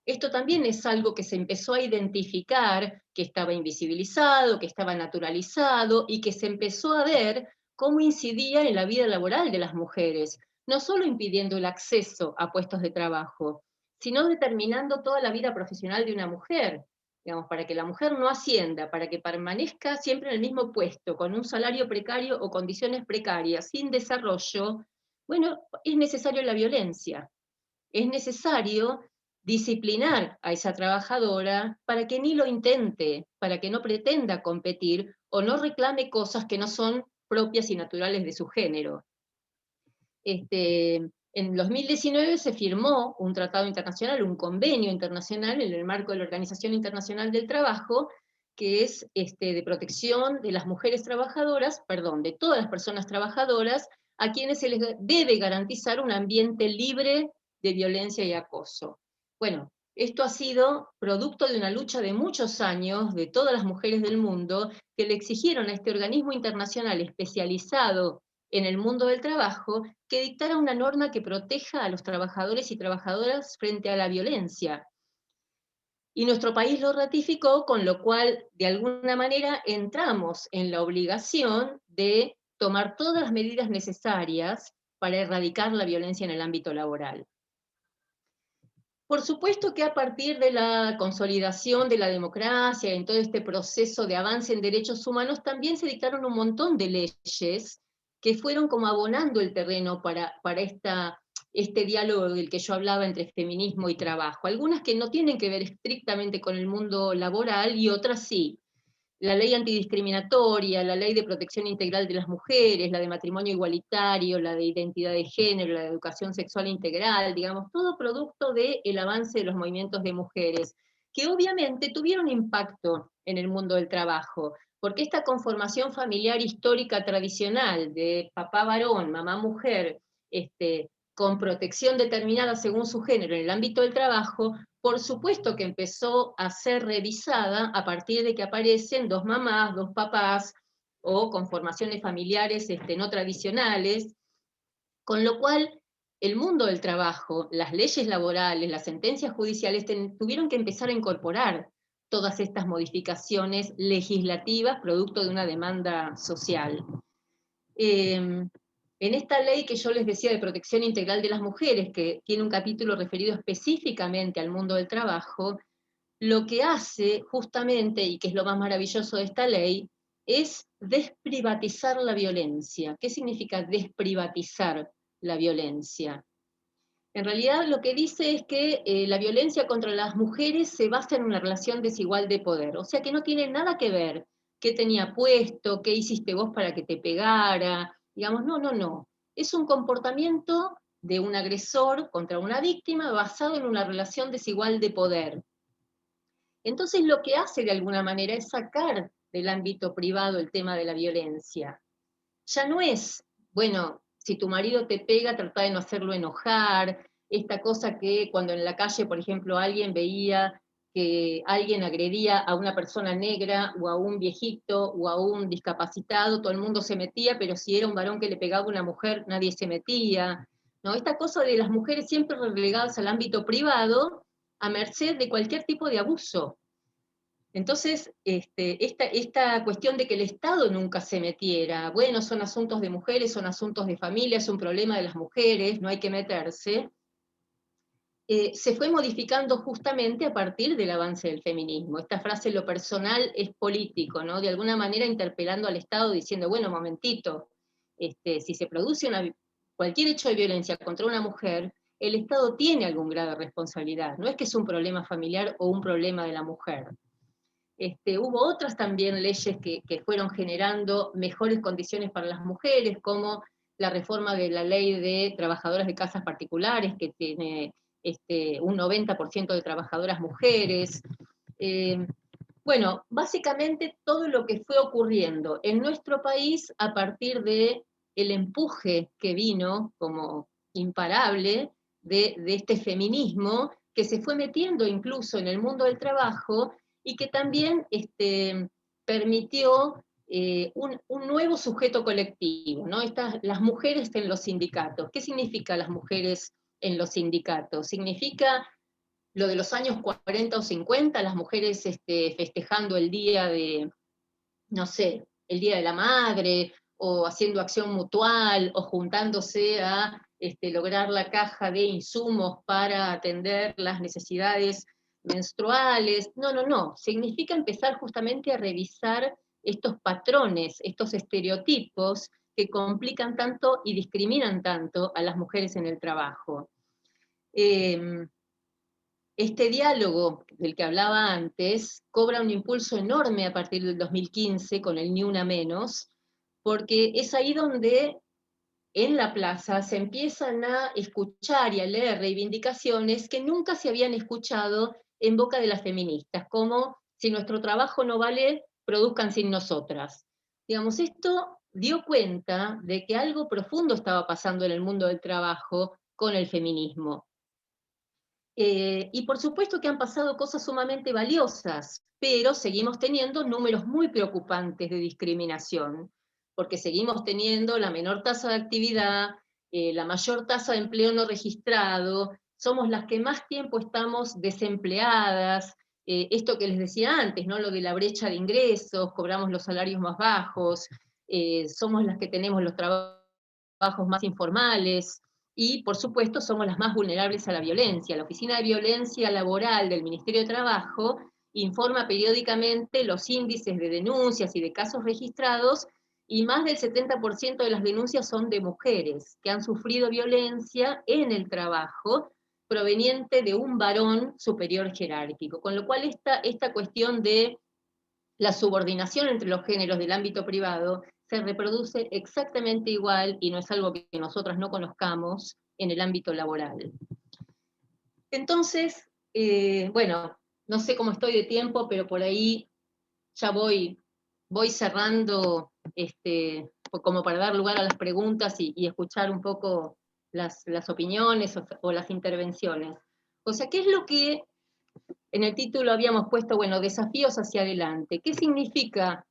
Esto también es algo que se empezó a identificar, que estaba invisibilizado, que estaba naturalizado y que se empezó a ver cómo incidía en la vida laboral de las mujeres, no solo impidiendo el acceso a puestos de trabajo, sino determinando toda la vida profesional de una mujer. Digamos, para que la mujer no ascienda, para que permanezca siempre en el mismo puesto, con un salario precario o condiciones precarias, sin desarrollo, bueno, es necesario la violencia. Es necesario disciplinar a esa trabajadora para que ni lo intente, para que no pretenda competir o no reclame cosas que no son propias y naturales de su género. En 2019 se firmó un tratado internacional, un convenio internacional en el marco de la Organización Internacional del Trabajo, que es de protección de las mujeres trabajadoras, perdón, de todas las personas trabajadoras, a quienes se les debe garantizar un ambiente libre de violencia y acoso. Bueno, esto ha sido producto de una lucha de muchos años de todas las mujeres del mundo que le exigieron a este organismo internacional especializado en el mundo del trabajo que dictara una norma que proteja a los trabajadores y trabajadoras frente a la violencia. Y nuestro país lo ratificó, con lo cual, de alguna manera, entramos en la obligación de tomar todas las medidas necesarias para erradicar la violencia en el ámbito laboral. Por supuesto que a partir de la consolidación de la democracia, en todo este proceso de avance en derechos humanos, también se dictaron un montón de leyes que fueron como abonando el terreno para este diálogo del que yo hablaba entre feminismo y trabajo. Algunas que no tienen que ver estrictamente con el mundo laboral y otras sí. La ley antidiscriminatoria, la ley de protección integral de las mujeres, la de matrimonio igualitario, la de identidad de género, la de educación sexual integral, digamos, todo producto del avance de los movimientos de mujeres, que obviamente tuvieron impacto en el mundo del trabajo, porque esta conformación familiar histórica tradicional de papá varón, mamá mujer, con protección determinada según su género en el ámbito del trabajo, por supuesto que empezó a ser revisada a partir de que aparecen dos mamás, dos papás, o conformaciones familiares no tradicionales, con lo cual el mundo del trabajo, las leyes laborales, las sentencias judiciales tuvieron que empezar a incorporar todas estas modificaciones legislativas producto de una demanda social. En esta ley que yo les decía de protección integral de las mujeres, que tiene un capítulo referido específicamente al mundo del trabajo, lo que hace justamente, y que es lo más maravilloso de esta ley, es desprivatizar la violencia. ¿Qué significa desprivatizar la violencia? En realidad lo que dice es que la violencia contra las mujeres se basa en una relación desigual de poder, o sea que no tiene nada que ver qué tenía puesto, qué hiciste vos para que te pegara, digamos, no. Es un comportamiento de un agresor contra una víctima basado en una relación desigual de poder. Entonces lo que hace de alguna manera es sacar del ámbito privado el tema de la violencia. Ya no es, bueno, si tu marido te pega, trata de no hacerlo enojar, esta cosa que cuando en la calle, por ejemplo, alguien veía que alguien agredía a una persona negra o a un viejito o a un discapacitado, todo el mundo se metía, pero si era un varón que le pegaba a una mujer, nadie se metía. ¿No? Esta cosa de las mujeres siempre relegadas al ámbito privado, a merced de cualquier tipo de abuso. Entonces, esta cuestión de que el Estado nunca se metiera, bueno, son asuntos de mujeres, son asuntos de familia, es un problema de las mujeres, no hay que meterse, se fue modificando justamente a partir del avance del feminismo. Esta frase, lo personal es político, ¿no? De alguna manera interpelando al Estado diciendo, bueno, momentito, si se produce cualquier hecho de violencia contra una mujer, el Estado tiene algún grado de responsabilidad, no es que es un problema familiar o un problema de la mujer. Hubo otras también leyes que fueron generando mejores condiciones para las mujeres, como la reforma de la ley de trabajadoras de casas particulares, que tiene un 90% de trabajadoras mujeres. Bueno, básicamente todo lo que fue ocurriendo en nuestro país a partir de el empuje que vino como imparable de este feminismo, que se fue metiendo incluso en el mundo del trabajo, y que también permitió un nuevo sujeto colectivo, ¿no? Las mujeres en los sindicatos. ¿Qué significa las mujeres en los sindicatos? Significa lo de los años 40 o 50, las mujeres festejando el día de, no sé, el Día de la Madre, o haciendo acción mutual, o juntándose a lograr la caja de insumos para atender las necesidades menstruales. No. Significa empezar justamente a revisar estos patrones, estos estereotipos que complican tanto y discriminan tanto a las mujeres en el trabajo. Este diálogo del que hablaba antes cobra un impulso enorme a partir del 2015 con el Ni Una Menos, porque es ahí donde en la plaza se empiezan a escuchar y a leer reivindicaciones que nunca se habían escuchado en boca de las feministas, como si nuestro trabajo no vale, produzcan sin nosotras. Digamos, esto dio cuenta de que algo profundo estaba pasando en el mundo del trabajo con el feminismo. Y por supuesto que han pasado cosas sumamente valiosas, pero seguimos teniendo números muy preocupantes de discriminación, porque seguimos teniendo la menor tasa de actividad, la mayor tasa de empleo no registrado, somos las que más tiempo estamos desempleadas, esto que les decía antes, ¿no? Lo de la brecha de ingresos, cobramos los salarios más bajos, somos las que tenemos los trabajos más informales, y por supuesto somos las más vulnerables a la violencia. La Oficina de Violencia Laboral del Ministerio de Trabajo informa periódicamente los índices de denuncias y de casos registrados, y más del 70% de las denuncias son de mujeres que han sufrido violencia en el trabajo proveniente de un varón superior jerárquico, con lo cual esta cuestión de la subordinación entre los géneros del ámbito privado se reproduce exactamente igual, y no es algo que nosotras no conozcamos, en el ámbito laboral. Entonces, bueno, no sé cómo estoy de tiempo, pero por ahí ya voy voy cerrando como para dar lugar a las preguntas y escuchar un poco las opiniones o las intervenciones. O sea, ¿qué es lo que en el título habíamos puesto? Bueno, desafíos hacia adelante. ¿Qué significa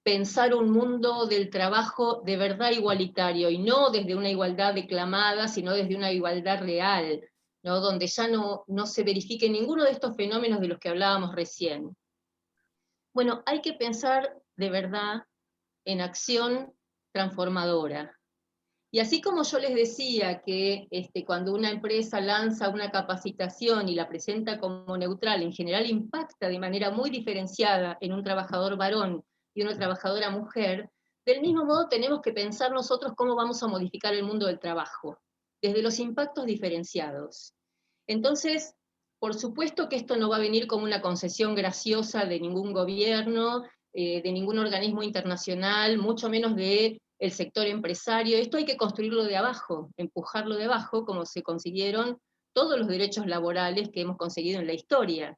pensar un mundo del trabajo de verdad igualitario, y no desde una igualdad declamada, sino desde una igualdad real, ¿no? Donde ya no se verifique ninguno de estos fenómenos de los que hablábamos recién? Bueno, hay que pensar de verdad en acción transformadora. Y así como yo les decía que cuando una empresa lanza una capacitación y la presenta como neutral, en general impacta de manera muy diferenciada en un trabajador varón y una trabajadora mujer, del mismo modo tenemos que pensar nosotros cómo vamos a modificar el mundo del trabajo, desde los impactos diferenciados. Entonces, por supuesto que esto no va a venir como una concesión graciosa de ningún gobierno, de ningún organismo internacional, mucho menos de el sector empresario. Esto hay que construirlo de abajo, empujarlo de abajo, como se consiguieron todos los derechos laborales que hemos conseguido en la historia.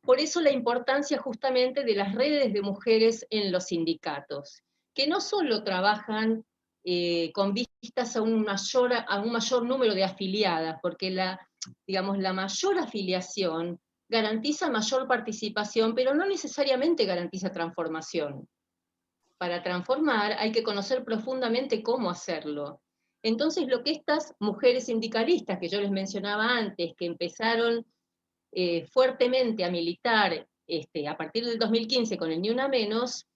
Por eso la importancia justamente de las redes de mujeres en los sindicatos, que no solo trabajan con vistas a un mayor número de afiliadas, porque la mayor afiliación garantiza mayor participación, pero no necesariamente garantiza transformación. Para transformar hay que conocer profundamente cómo hacerlo. Entonces, lo que estas mujeres sindicalistas que yo les mencionaba antes, que empezaron fuertemente a militar a partir del 2015 con el Ni Una Menos,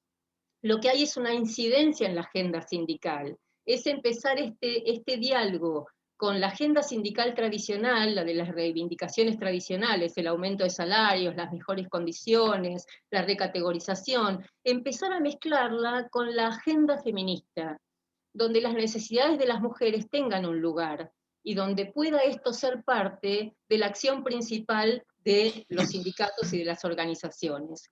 lo que hay es una incidencia en la agenda sindical. Es empezar este diálogo con la agenda sindical tradicional, la de las reivindicaciones tradicionales, el aumento de salarios, las mejores condiciones, la recategorización, empezar a mezclarla con la agenda feminista, donde las necesidades de las mujeres tengan un lugar y donde pueda esto ser parte de la acción principal de los sindicatos y de las organizaciones.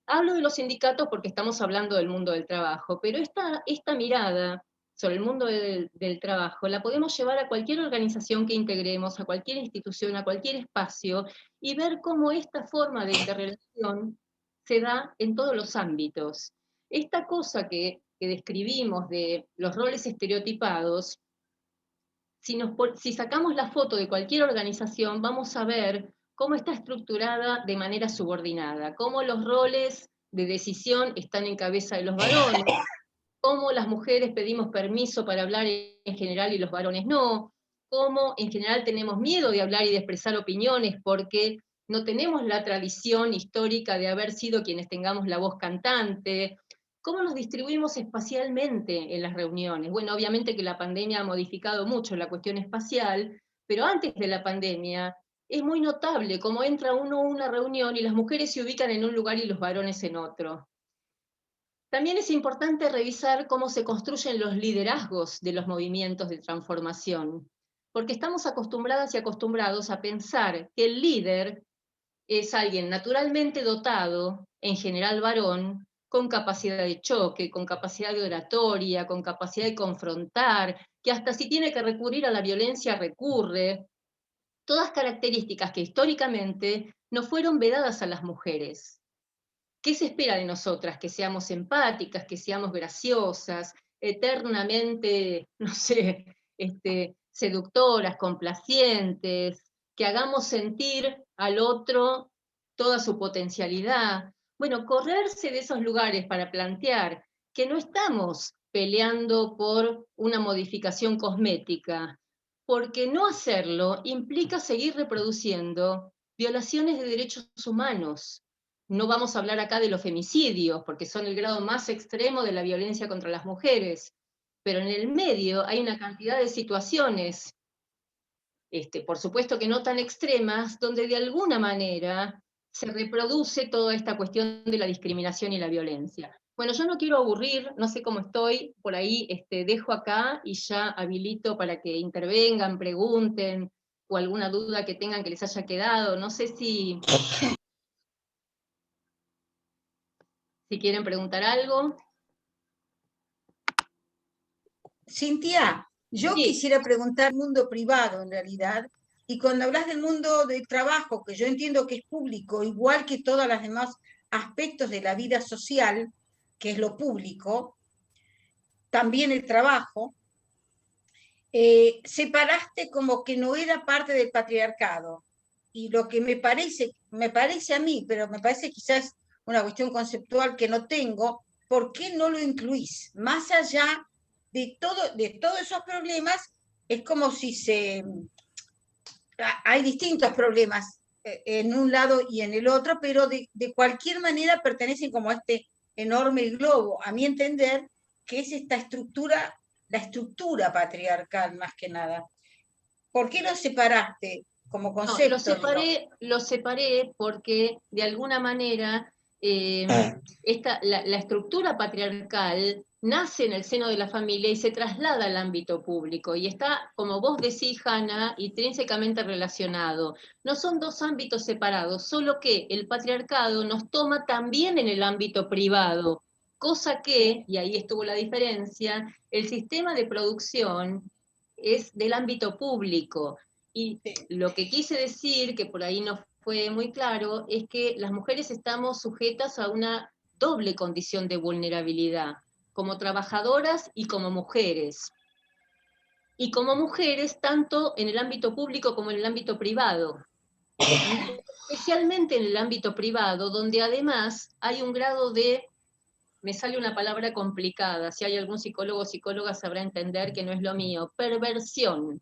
Hablo de los sindicatos porque estamos hablando del mundo del trabajo, pero esta mirada sobre el mundo del trabajo la podemos llevar a cualquier organización que integremos, a cualquier institución, a cualquier espacio, y ver cómo esta forma de interrelación se da en todos los ámbitos. Esta cosa que describimos de los roles estereotipados, si sacamos la foto de cualquier organización, vamos a ver cómo está estructurada de manera subordinada, cómo los roles de decisión están en cabeza de los varones, cómo las mujeres pedimos permiso para hablar en general y los varones no, cómo en general tenemos miedo de hablar y de expresar opiniones porque no tenemos la tradición histórica de haber sido quienes tengamos la voz cantante, cómo nos distribuimos espacialmente en las reuniones. Bueno, obviamente que la pandemia ha modificado mucho la cuestión espacial, pero antes de la pandemia es muy notable cómo entra uno a una reunión y las mujeres se ubican en un lugar y los varones en otro. También es importante revisar cómo se construyen los liderazgos de los movimientos de transformación, porque estamos acostumbradas y acostumbrados a pensar que el líder es alguien naturalmente dotado, en general varón, con capacidad de choque, con capacidad de oratoria, con capacidad de confrontar, que hasta si tiene que recurrir a la violencia recurre, todas características que históricamente no fueron vedadas a las mujeres. ¿Qué se espera de nosotras? Que seamos empáticas, que seamos graciosas, eternamente, no sé, seductoras, complacientes, que hagamos sentir al otro toda su potencialidad. Bueno, correrse de esos lugares para plantear que no estamos peleando por una modificación cosmética, porque no hacerlo implica seguir reproduciendo violaciones de derechos humanos. No vamos a hablar acá de los femicidios, porque son el grado más extremo de la violencia contra las mujeres, pero en el medio hay una cantidad de situaciones, por supuesto que no tan extremas, donde de alguna manera se reproduce toda esta cuestión de la discriminación y la violencia. Bueno, yo no quiero aburrir, no sé cómo estoy, por ahí dejo acá y ya habilito para que intervengan, pregunten, o alguna duda que tengan que les haya quedado. No sé si quieren preguntar algo. Cintia, yo Sí. quisiera preguntar mundo privado en realidad, y cuando hablas del mundo del trabajo, que yo entiendo que es público, igual que todas las demás aspectos de la vida social, que es lo público, también el trabajo, separaste como que no era parte del patriarcado. Y lo que me parece a mí, pero me parece quizás una cuestión conceptual que no tengo, ¿por qué no lo incluís? Más allá de todos esos problemas, es como si hay distintos problemas en un lado y en el otro, pero de cualquier manera pertenecen como a este enorme globo, a mi entender, que es esta estructura, la estructura patriarcal más que nada. ¿Por qué lo separaste como concepto? No, lo separé porque de alguna manera la estructura patriarcal nace en el seno de la familia y se traslada al ámbito público y está, como vos decís, Hanna, intrínsecamente relacionado. No son dos ámbitos separados, solo que el patriarcado nos toma también en el ámbito privado, cosa que, y ahí estuvo la diferencia, el sistema de producción es del ámbito público. Y lo que quise decir, que por ahí no fue muy claro, es que las mujeres estamos sujetas a una doble condición de vulnerabilidad, como trabajadoras y como mujeres. Y como mujeres, tanto en el ámbito público como en el ámbito privado. Especialmente en el ámbito privado, donde además hay un grado de, me sale una palabra complicada, si hay algún psicólogo o psicóloga sabrá entender que no es lo mío, perversión,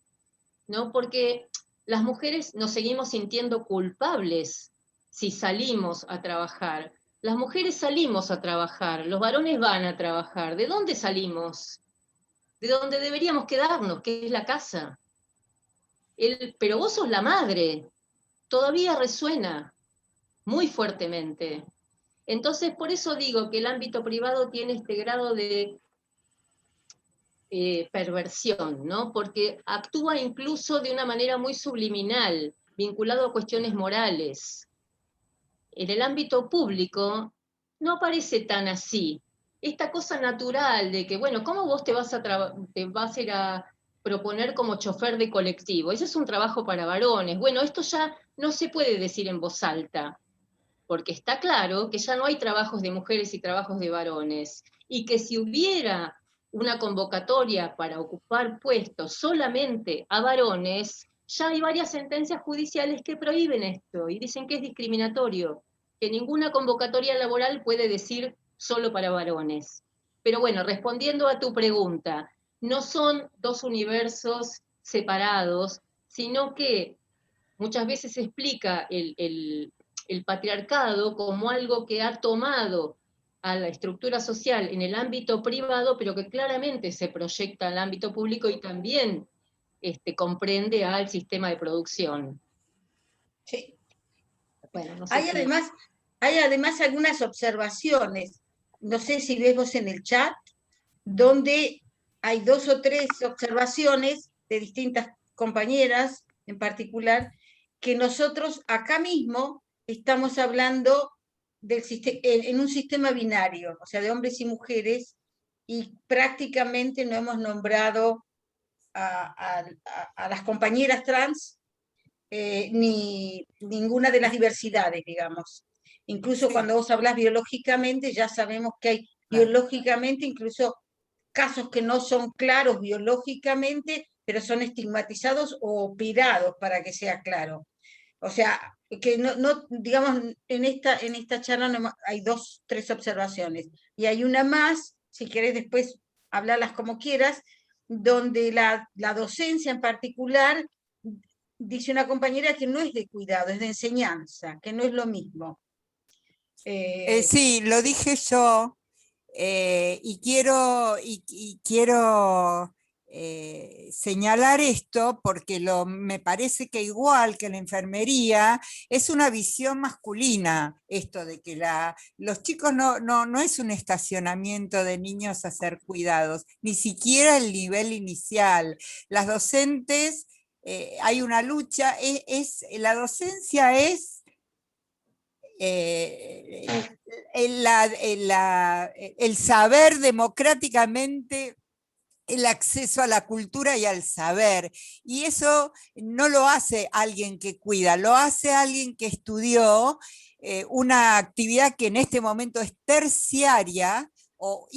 ¿no? Porque las mujeres nos seguimos sintiendo culpables si salimos a trabajar. Las mujeres salimos a trabajar, los varones van a trabajar. ¿De dónde salimos? De donde deberíamos quedarnos, que es la casa. Pero vos sos la madre. Todavía resuena muy fuertemente. Entonces, por eso digo que el ámbito privado tiene este grado de perversión, ¿no? Porque actúa incluso de una manera muy subliminal, vinculado a cuestiones morales. En el ámbito público no aparece tan así. Esta cosa natural de que, bueno, ¿cómo vos te vas a ir a proponer como chofer de colectivo? Ese es un trabajo para varones. Bueno, esto ya no se puede decir en voz alta, porque está claro que ya no hay trabajos de mujeres y trabajos de varones, y que si hubiera una convocatoria para ocupar puestos solamente a varones, ya hay varias sentencias judiciales que prohíben esto y dicen que es discriminatorio, que ninguna convocatoria laboral puede decir solo para varones. Pero bueno, respondiendo a tu pregunta, no son dos universos separados, sino que muchas veces se explica el patriarcado como algo que ha tomado a la estructura social en el ámbito privado, pero que claramente se proyecta al ámbito público y también comprende al sistema de producción. Sí. Bueno, no sé Hay además algunas observaciones, no sé si ves vos en el chat, donde hay 2 o 3 observaciones de distintas compañeras en particular, que nosotros acá mismo estamos hablando en un sistema binario, o sea, de hombres y mujeres, y prácticamente no hemos nombrado a las compañeras trans, ni ninguna de las diversidades, digamos. Incluso Sí. cuando vos hablas biológicamente, ya sabemos que hay biológicamente incluso casos que no son claros biológicamente, pero son estigmatizados o operados para que sea claro. O sea, que no digamos, en esta charla hay 2, 3 observaciones, y hay una más, si querés después hablarlas como quieras, donde la docencia en particular, dice una compañera que no es de cuidado, es de enseñanza, que no es lo mismo. Sí, lo dije yo, y quiero señalar esto porque me parece que igual que la enfermería es una visión masculina, esto de que los chicos no es un estacionamiento de niños a ser cuidados, ni siquiera el nivel inicial. Las docentes, hay una lucha, la docencia es el saber democráticamente el acceso a la cultura y al saber. Y eso no lo hace alguien que cuida, lo hace alguien que estudió una actividad que en este momento es terciaria o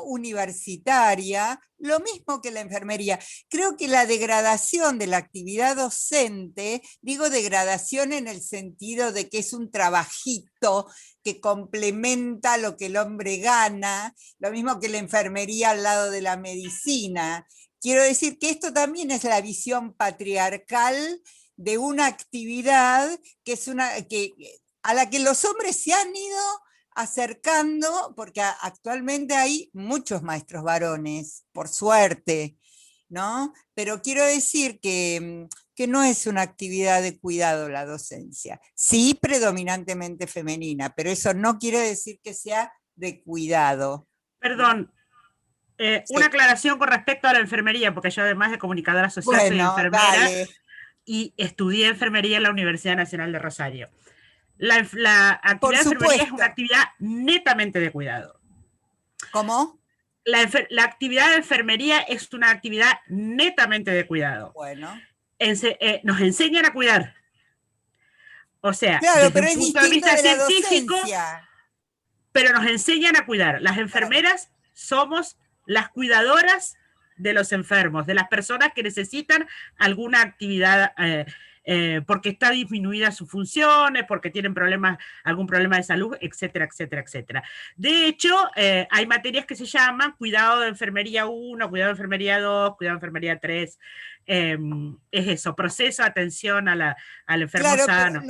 universitaria, lo mismo que la enfermería. Creo que la degradación de la actividad docente, digo degradación en el sentido de que es un trabajito que complementa lo que el hombre gana, lo mismo que la enfermería al lado de la medicina. Quiero decir que esto también es la visión patriarcal de una actividad que es a la que los hombres se han ido acercando, porque actualmente hay muchos maestros varones, por suerte, ¿no? Pero quiero decir que no es una actividad de cuidado la docencia. Sí, predominantemente femenina, pero eso no quiere decir que sea de cuidado. Perdón, una aclaración con respecto a la enfermería, porque yo además de comunicadora social soy enfermera, dale. Y estudié enfermería en la Universidad Nacional de Rosario. La actividad de enfermería es una actividad netamente de cuidado. ¿Cómo? La actividad de enfermería es una actividad netamente de cuidado. Bueno. Nos enseñan a cuidar. O sea, claro, desde pero un es punto de vista científico, docencia. Pero nos enseñan a cuidar. Las enfermeras somos las cuidadoras de los enfermos, de las personas que necesitan alguna actividad porque está disminuida sus funciones, porque tienen algún problema de salud, etcétera, etcétera, etcétera. De hecho, hay materias que se llaman cuidado de enfermería 1, cuidado de enfermería 2, cuidado de enfermería 3. Es eso, proceso de atención al enfermo sano.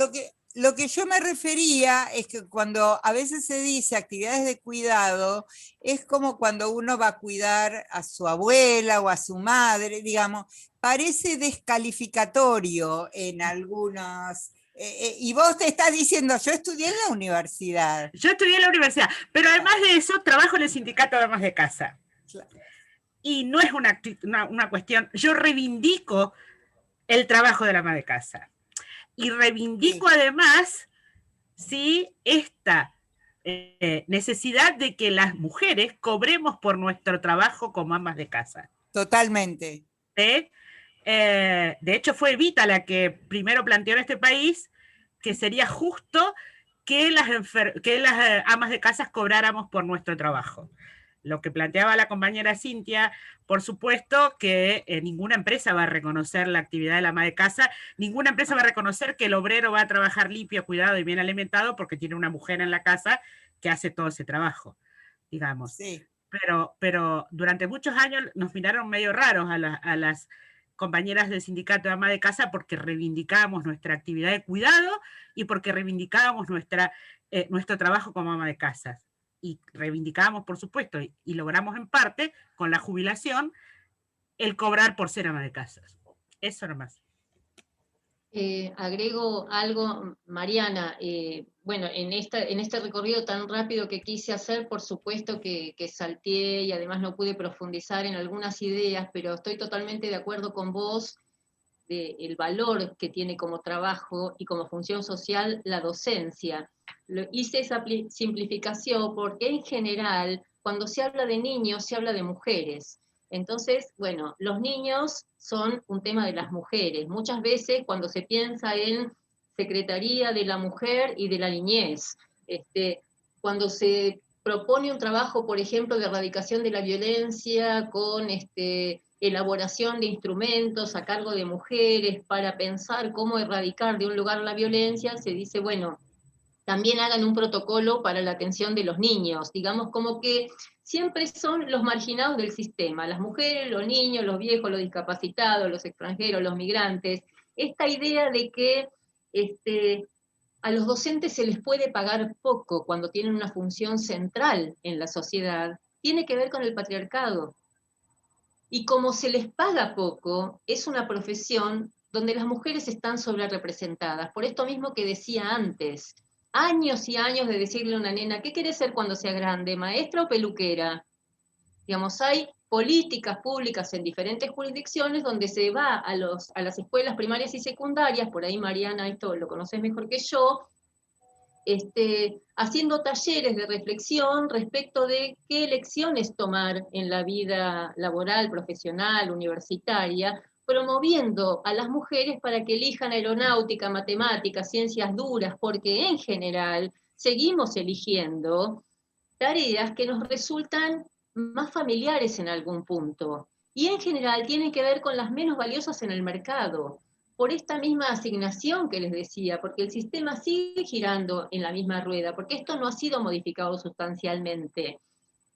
Lo que yo me refería es que cuando a veces se dice actividades de cuidado, es como cuando uno va a cuidar a su abuela o a su madre, digamos, parece descalificatorio en algunos. Y vos te estás diciendo, yo estudié en la universidad. Yo estudié en la universidad, pero además de eso, trabajo en el sindicato de amas de casa. Claro. Y no es una cuestión, yo reivindico el trabajo de la ama de casa. Y reivindico además, ¿sí?, esta necesidad de que las mujeres cobremos por nuestro trabajo como amas de casa. Totalmente. De hecho, fue Evita la que primero planteó en este país que sería justo que las amas de casa cobráramos por nuestro trabajo. Lo que planteaba la compañera Cintia, por supuesto que ninguna empresa va a reconocer la actividad de la ama de casa, ninguna empresa va a reconocer que el obrero va a trabajar limpio, cuidado y bien alimentado porque tiene una mujer en la casa que hace todo ese trabajo, digamos. Sí. Pero durante muchos años nos miraron medio raros a las compañeras del sindicato de ama de casa porque reivindicábamos nuestra actividad de cuidado y porque reivindicábamos nuestro trabajo como ama de casa. Y reivindicábamos, por supuesto, y logramos en parte, con la jubilación, el cobrar por ser ama de casa. Eso nomás. Agrego algo, Mariana. Bueno, en este recorrido tan rápido que quise hacer, por supuesto que salteé y además no pude profundizar en algunas ideas, pero estoy totalmente de acuerdo con vos del valor que tiene como trabajo y como función social la docencia. Hice esa simplificación porque en general, cuando se habla de niños, se habla de mujeres. Entonces, bueno, los niños son un tema de las mujeres. Muchas veces cuando se piensa en Secretaría de la Mujer y de la Niñez, cuando se propone un trabajo, por ejemplo, de erradicación de la violencia con elaboración de instrumentos a cargo de mujeres para pensar cómo erradicar de un lugar la violencia, se dice, bueno, también hagan un protocolo para la atención de los niños, digamos como que siempre son los marginados del sistema, las mujeres, los niños, los viejos, los discapacitados, los extranjeros, los migrantes, esta idea de que a los docentes se les puede pagar poco cuando tienen una función central en la sociedad, tiene que ver con el patriarcado. Y como se les paga poco, es una profesión donde las mujeres están sobrerepresentadas. Por esto mismo que decía antes, años y años de decirle a una nena, ¿qué querés ser cuando sea grande, maestra o peluquera? Digamos, hay políticas públicas en diferentes jurisdicciones donde se va a las escuelas primarias y secundarias, por ahí Mariana, esto lo conoces mejor que yo, haciendo talleres de reflexión respecto de qué elecciones tomar en la vida laboral, profesional, universitaria, promoviendo a las mujeres para que elijan aeronáutica, matemáticas, ciencias duras, porque en general seguimos eligiendo tareas que nos resultan más familiares en algún punto. Y en general tienen que ver con las menos valiosas en el mercado, por esta misma asignación que les decía, porque el sistema sigue girando en la misma rueda, porque esto no ha sido modificado sustancialmente.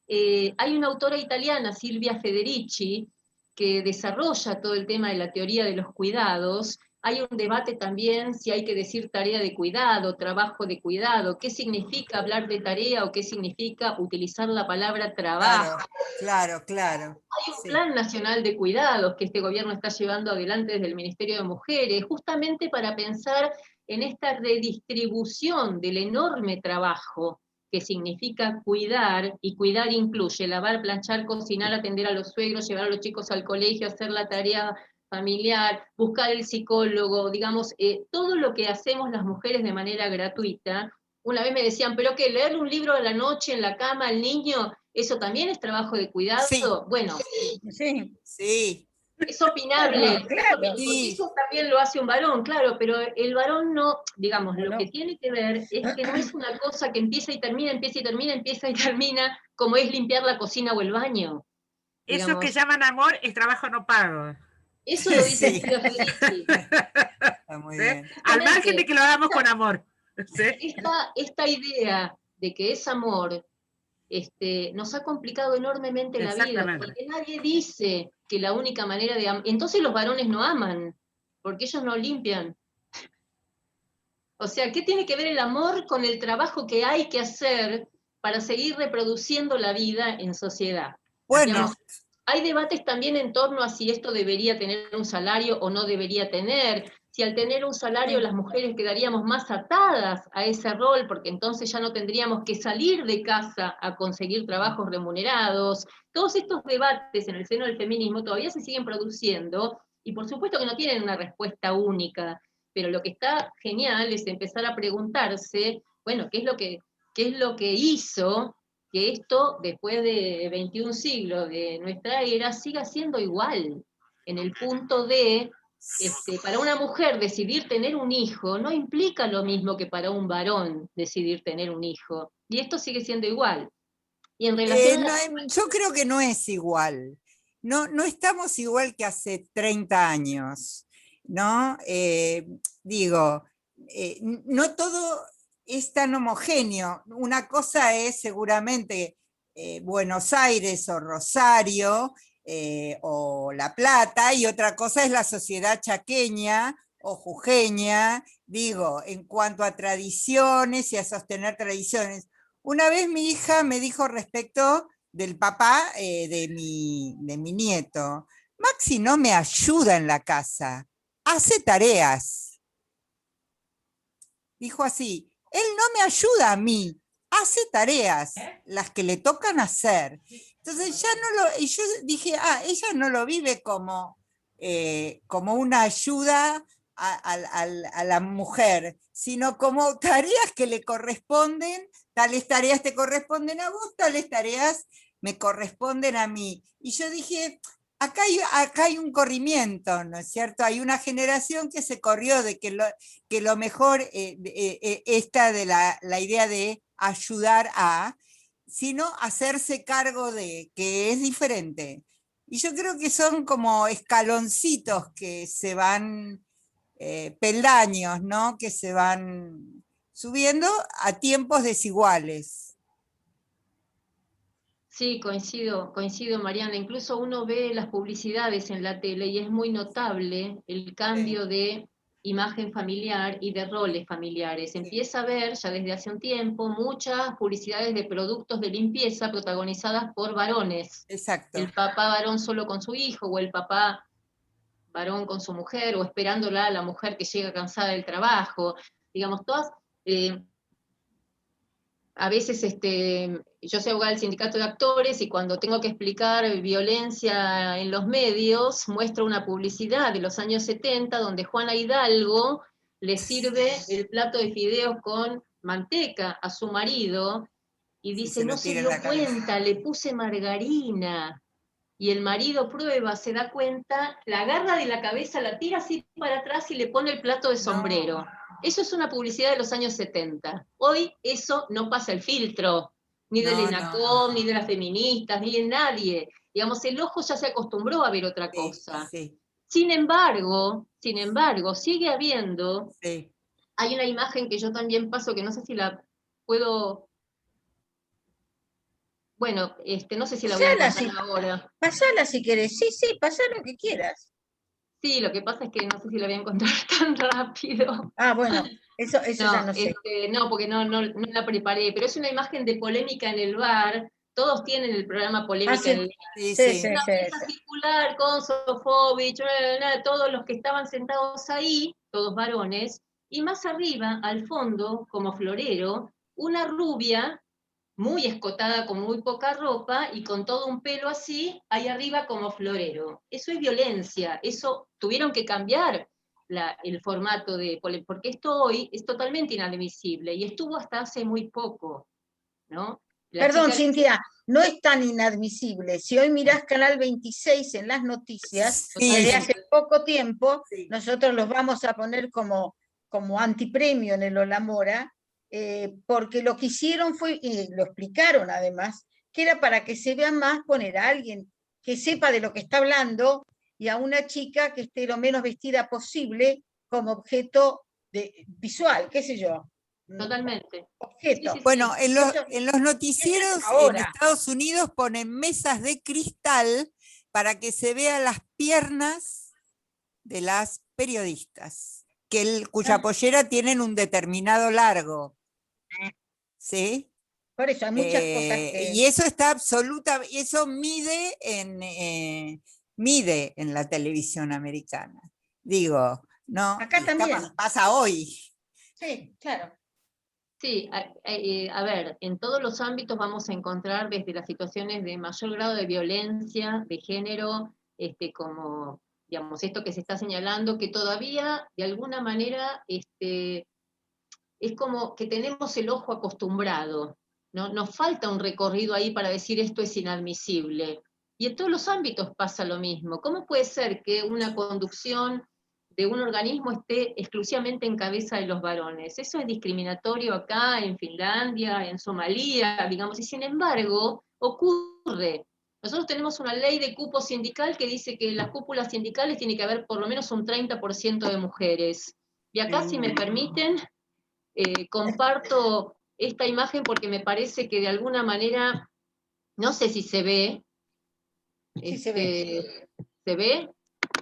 Hay una autora italiana, Silvia Federici, que desarrolla todo el tema de la teoría de los cuidados. Hay un debate también si hay que decir tarea de cuidado, trabajo de cuidado, qué significa hablar de tarea o qué significa utilizar la palabra trabajo. Claro. Hay un plan nacional de cuidados que este gobierno está llevando adelante desde el Ministerio de Mujeres, justamente para pensar en esta redistribución del enorme trabajo que significa cuidar, y cuidar incluye lavar, planchar, cocinar, atender a los suegros, llevar a los chicos al colegio, hacer la tarea familiar, buscar el psicólogo, digamos, todo lo que hacemos las mujeres de manera gratuita. Una vez me decían, ¿pero qué? ¿Leerle un libro a la noche en la cama al niño? ¿Eso también es trabajo de cuidado? Sí. Bueno, Sí. es opinable, No, claro. porque eso también lo hace un varón, claro, pero el varón no, digamos, lo que tiene que ver es que no es una cosa que empieza y termina, como es limpiar la cocina o el baño. Eso Digamos. que llaman amor es trabajo no pago. Eso lo dice Sí. Silvia Federici. Está muy ¿Sí? bien. Al margen de que lo hagamos con amor. ¿Sí? Esta idea de que es amor nos ha complicado enormemente la vida, Exactamente. porque nadie dice que la única manera de amar, entonces los varones no aman, porque ellos no limpian. O sea, ¿qué tiene que ver el amor con el trabajo que hay que hacer para seguir reproduciendo la vida en sociedad? Bueno, Digamos, hay debates también en torno a si esto debería tener un salario o no debería tener, si al tener un salario las mujeres quedaríamos más atadas a ese rol, porque entonces ya no tendríamos que salir de casa a conseguir trabajos remunerados. Todos estos debates en el seno del feminismo todavía se siguen produciendo, y por supuesto que no tienen una respuesta única, pero lo que está genial es empezar a preguntarse, bueno, ¿qué es lo que hizo que esto, después de 21 siglos de nuestra era, siga siendo igual? En el punto de, para una mujer decidir tener un hijo no implica lo mismo que para un varón decidir tener un hijo. Y esto sigue siendo igual. Y en relación a yo creo que no es igual. No estamos igual que hace 30 años, ¿no? Digo, no todo es tan homogéneo. Una cosa es seguramente Buenos Aires o Rosario o La Plata, y otra cosa es la sociedad chaqueña o jujeña, digo, en cuanto a tradiciones y a sostener tradiciones. Una vez mi hija me dijo respecto del papá de mi nieto: Maxi no me ayuda en la casa, hace tareas. Dijo así: él no me ayuda a mí, hace tareas, las que le tocan hacer. Entonces y yo dije, ella no lo vive como una ayuda a la mujer, sino como tareas que le corresponden. Tales tareas te corresponden a vos, tales tareas me corresponden a mí. Y yo dije, acá hay un corrimiento, ¿no es cierto? Hay una generación que se corrió de que lo mejor esta de la idea de ayudar a, sino hacerse cargo de, que es diferente. Y yo creo que son como escaloncitos que se van, peldaños, ¿no? Que se van subiendo a tiempos desiguales. Sí, coincido, Mariana. Incluso uno ve las publicidades en la tele y es muy notable el cambio de imagen familiar y de roles familiares. Empieza a ver ya desde hace un tiempo muchas publicidades de productos de limpieza protagonizadas por varones. Exacto. El papá varón solo con su hijo, o el papá varón con su mujer, o esperándola a la mujer que llega cansada del trabajo. Digamos, todas... a veces yo soy abogada del sindicato de actores y cuando tengo que explicar violencia en los medios, muestro una publicidad de los años 70 donde Juana Hidalgo le sirve el plato de fideos con manteca a su marido y dice, no se dio cuenta, le puse margarina. y el marido prueba, se da cuenta, la agarra de la cabeza, la tira así para atrás y le pone el plato de sombrero. Eso es una publicidad de los años 70. Hoy eso no pasa el filtro, ni del ENACOM, ni de las feministas, ni de nadie. Digamos, el ojo ya se acostumbró a ver otra cosa. Sí. Sin embargo, sigue habiendo, Sí. hay una imagen que yo también paso, que no sé si la puedo, bueno, no sé si la voy a encontrar ahora. Pasala si querés, sí, pasá lo que quieras. Sí, lo que pasa es que no sé si la voy a encontrar tan rápido. Ah, bueno, eso ya no sé. No, porque no la preparé, pero es una imagen de polémica en el bar. Todos tienen el programa Polémica en el bar. Sí. Una mesa circular con Sofovich, todos los que estaban sentados ahí, todos varones, y más arriba, al fondo, como florero, una rubia muy escotada, con muy poca ropa y con todo un pelo así, ahí arriba como florero. Eso es violencia, eso tuvieron que cambiar el formato porque esto hoy es totalmente inadmisible y estuvo hasta hace muy poco, ¿no? Perdón, Cintia, no es tan inadmisible. Si hoy mirás Canal 26 en las noticias, desde hace poco tiempo, nosotros los vamos a poner como antipremio en el Olamora, porque lo que hicieron fue, y lo explicaron además, que era para que se vea más poner a alguien que sepa de lo que está hablando y a una chica que esté lo menos vestida posible como objeto visual, qué sé yo. Totalmente. Objeto. Bueno, en los noticieros en Estados Unidos ponen mesas de cristal para que se vean las piernas de las periodistas, cuya pollera tienen un determinado largo. ¿Sí? Por eso hay muchas cosas que... Y eso está eso mide en la televisión americana. Digo, ¿no? Acá también. Pasa hoy. Sí, claro. Sí, a ver, en todos los ámbitos vamos a encontrar desde las situaciones de mayor grado de violencia, de género, como, digamos, esto que se está señalando, que todavía, de alguna manera, es como que tenemos el ojo acostumbrado, ¿no? Nos falta un recorrido ahí para decir esto es inadmisible. Y en todos los ámbitos pasa lo mismo. ¿Cómo puede ser que una conducción de un organismo esté exclusivamente en cabeza de los varones? Eso es discriminatorio acá, en Finlandia, en Somalia, digamos, y sin embargo ocurre. Nosotros tenemos una ley de cupo sindical que dice que en las cúpulas sindicales tiene que haber por lo menos un 30% de mujeres. Y acá, si me permiten, comparto esta imagen porque me parece que de alguna manera, no sé si se ve. Sí, se ve. ¿Se ve?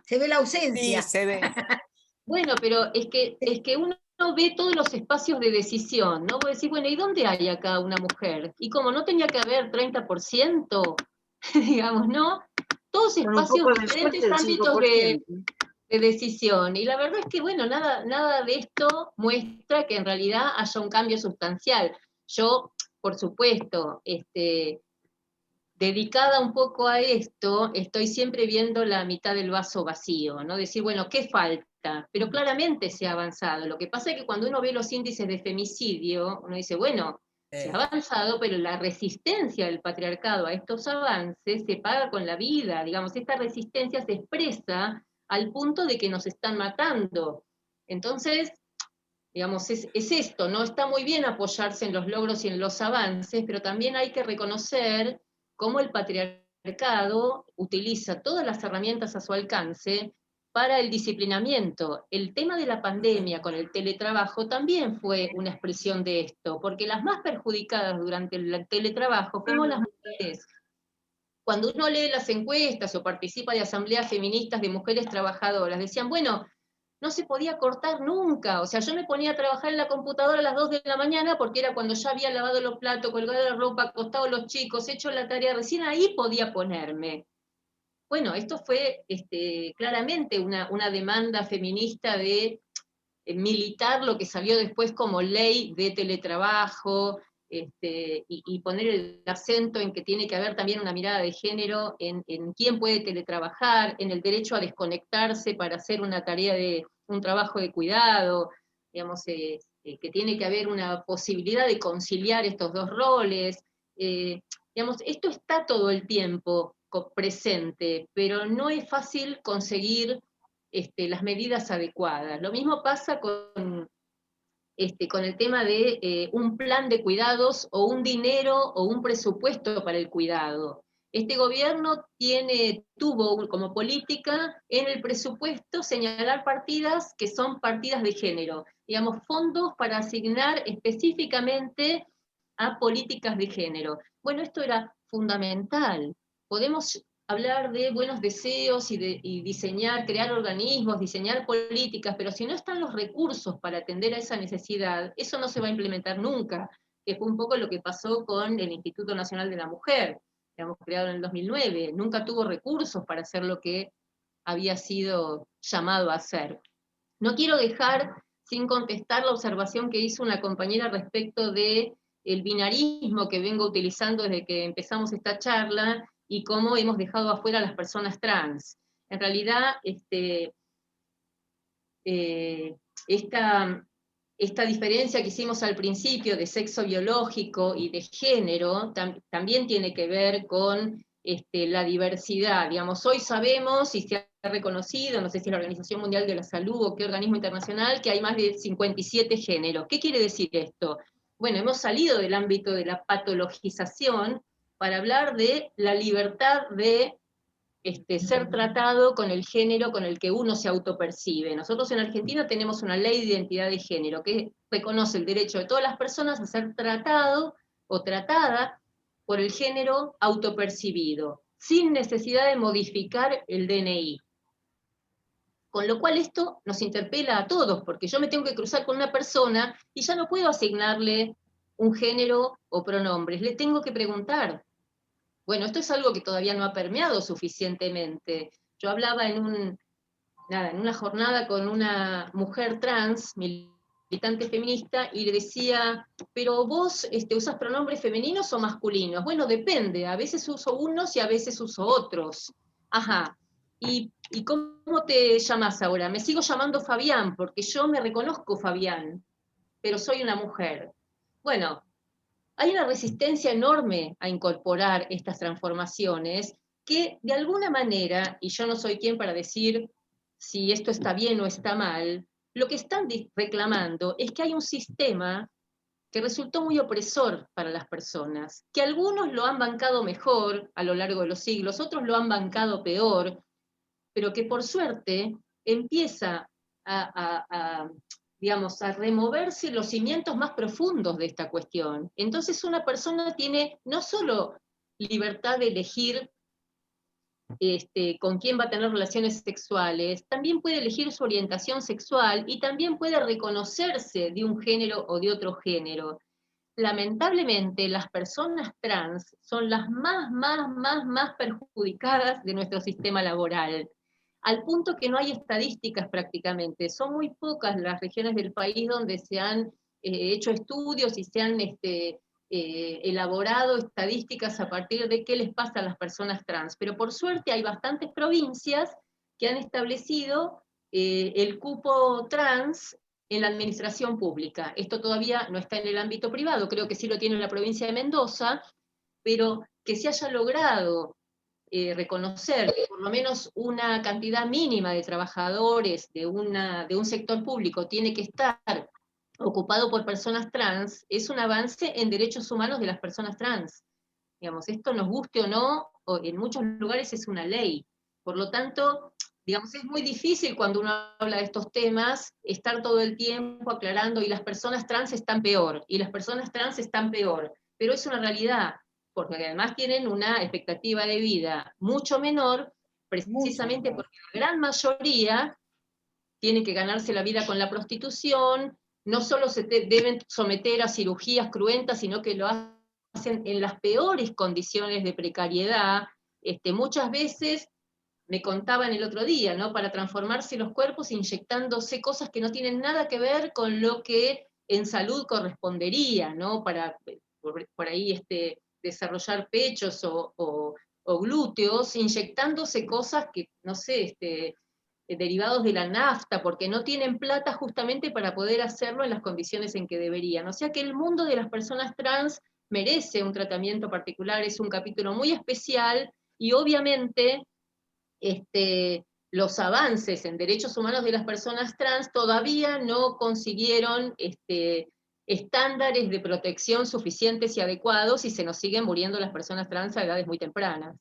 Se ve la ausencia. Sí, se ve. Bueno, pero es que uno ve todos los espacios de decisión, ¿no? Vos decís, bueno, ¿y dónde hay acá una mujer? Y como no tenía que haber 30%, digamos, ¿no? Todos espacios, diferentes ámbitos de decisión. Y la verdad es que, bueno, nada de esto muestra que en realidad haya un cambio sustancial. Yo, por supuesto, dedicada un poco a esto, estoy siempre viendo la mitad del vaso vacío, ¿no? Decir, bueno, ¿qué falta? Pero claramente se ha avanzado. Lo que pasa es que cuando uno ve los índices de femicidio, uno dice, bueno, se ha avanzado, pero la resistencia del patriarcado a estos avances se paga con la vida. Digamos, esta resistencia se expresa al punto de que nos están matando. Entonces, digamos, es esto, ¿no? Está muy bien apoyarse en los logros y en los avances, pero también hay que reconocer cómo el patriarcado utiliza todas las herramientas a su alcance para el disciplinamiento. El tema de la pandemia con el teletrabajo también fue una expresión de esto, porque las más perjudicadas durante el teletrabajo fuimos las mujeres. Cuando uno lee las encuestas o participa de asambleas feministas de mujeres trabajadoras, decían, bueno, no se podía cortar nunca. O sea, yo me ponía a trabajar en la computadora a las 2 de la mañana porque era cuando ya había lavado los platos, colgado la ropa, acostado a los chicos, hecho la tarea, recién ahí podía ponerme. Bueno, esto fue claramente una demanda feminista de militar lo que salió después como ley de teletrabajo, y poner el acento en que tiene que haber también una mirada de género en quién puede teletrabajar, en el derecho a desconectarse para hacer una tarea un trabajo de cuidado, digamos, que tiene que haber una posibilidad de conciliar estos dos roles. Digamos, esto está todo el tiempo, presente, pero no es fácil conseguir las medidas adecuadas. Lo mismo pasa con el tema de un plan de cuidados o un dinero o un presupuesto para el cuidado. Este gobierno tuvo como política en el presupuesto señalar partidas que son partidas de género, digamos, fondos para asignar específicamente a políticas de género. Bueno, esto era fundamental. Podemos hablar de buenos deseos y diseñar, crear organismos, diseñar políticas, pero si no están los recursos para atender a esa necesidad, eso no se va a implementar nunca, que fue un poco lo que pasó con el Instituto Nacional de la Mujer, que hemos creado en el 2009, nunca tuvo recursos para hacer lo que había sido llamado a hacer. No quiero dejar sin contestar la observación que hizo una compañera respecto de el binarismo que vengo utilizando desde que empezamos esta charla y cómo hemos dejado afuera a las personas trans. En realidad, esta diferencia que hicimos al principio de sexo biológico y de género también tiene que ver con la diversidad. Digamos, hoy sabemos, y se ha reconocido, no sé si es la Organización Mundial de la Salud o qué organismo internacional, que hay más de 57 géneros. ¿Qué quiere decir esto? Bueno, hemos salido del ámbito de la patologización para hablar de la libertad de ser tratado con el género con el que uno se autopercibe. Nosotros en Argentina tenemos una ley de identidad de género que reconoce el derecho de todas las personas a ser tratado o tratada por el género autopercibido, sin necesidad de modificar el DNI. Con lo cual esto nos interpela a todos, porque yo me tengo que cruzar con una persona y ya no puedo asignarle un género o pronombres, le tengo que preguntar. Bueno, esto es algo que todavía no ha permeado suficientemente. Yo hablaba en una jornada con una mujer trans, militante feminista, y le decía, pero vos usás pronombres femeninos o masculinos. Bueno, depende, a veces uso unos y a veces uso otros. Ajá, ¿y cómo te llamas ahora? Me sigo llamando Fabián, porque yo me reconozco Fabián, pero soy una mujer. Bueno, hay una resistencia enorme a incorporar estas transformaciones que de alguna manera, y yo no soy quien para decir si esto está bien o está mal, lo que están reclamando es que hay un sistema que resultó muy opresor para las personas, que algunos lo han bancado mejor a lo largo de los siglos, otros lo han bancado peor, pero que por suerte empieza digamos, a removerse los cimientos más profundos de esta cuestión. Entonces una persona tiene no solo libertad de elegir con quién va a tener relaciones sexuales, también puede elegir su orientación sexual y también puede reconocerse de un género o de otro género. Lamentablemente, las personas trans son las más perjudicadas de nuestro sistema laboral, al punto que no hay estadísticas prácticamente. Son muy pocas las regiones del país donde se han hecho estudios y se han elaborado estadísticas a partir de qué les pasa a las personas trans. Pero por suerte hay bastantes provincias que han establecido el cupo trans en la administración pública. Esto todavía no está en el ámbito privado, creo que sí lo tiene la provincia de Mendoza, pero que se haya logrado reconocer que por lo menos una cantidad mínima de trabajadores de un sector público tiene que estar ocupado por personas trans, es un avance en derechos humanos de las personas trans. Digamos, esto nos guste o no, en muchos lugares es una ley. Por lo tanto, digamos, es muy difícil cuando uno habla de estos temas estar todo el tiempo aclarando y las personas trans están peor, y las personas trans están peor, pero es una realidad, porque además tienen una expectativa de vida mucho menor, precisamente porque la gran mayoría tiene que ganarse la vida con la prostitución, no solo se deben someter a cirugías cruentas, sino que lo hacen en las peores condiciones de precariedad, muchas veces, me contaban el otro día, ¿no? Para transformarse los cuerpos inyectándose cosas que no tienen nada que ver con lo que en salud correspondería, ¿no? Para por ahí desarrollar pechos o glúteos, inyectándose cosas que, no sé, derivados de la nafta, porque no tienen plata justamente para poder hacerlo en las condiciones en que deberían. O sea que el mundo de las personas trans merece un tratamiento particular, es un capítulo muy especial, y obviamente los avances en derechos humanos de las personas trans todavía no consiguieron estándares de protección suficientes y adecuados, y se nos siguen muriendo las personas trans a edades muy tempranas.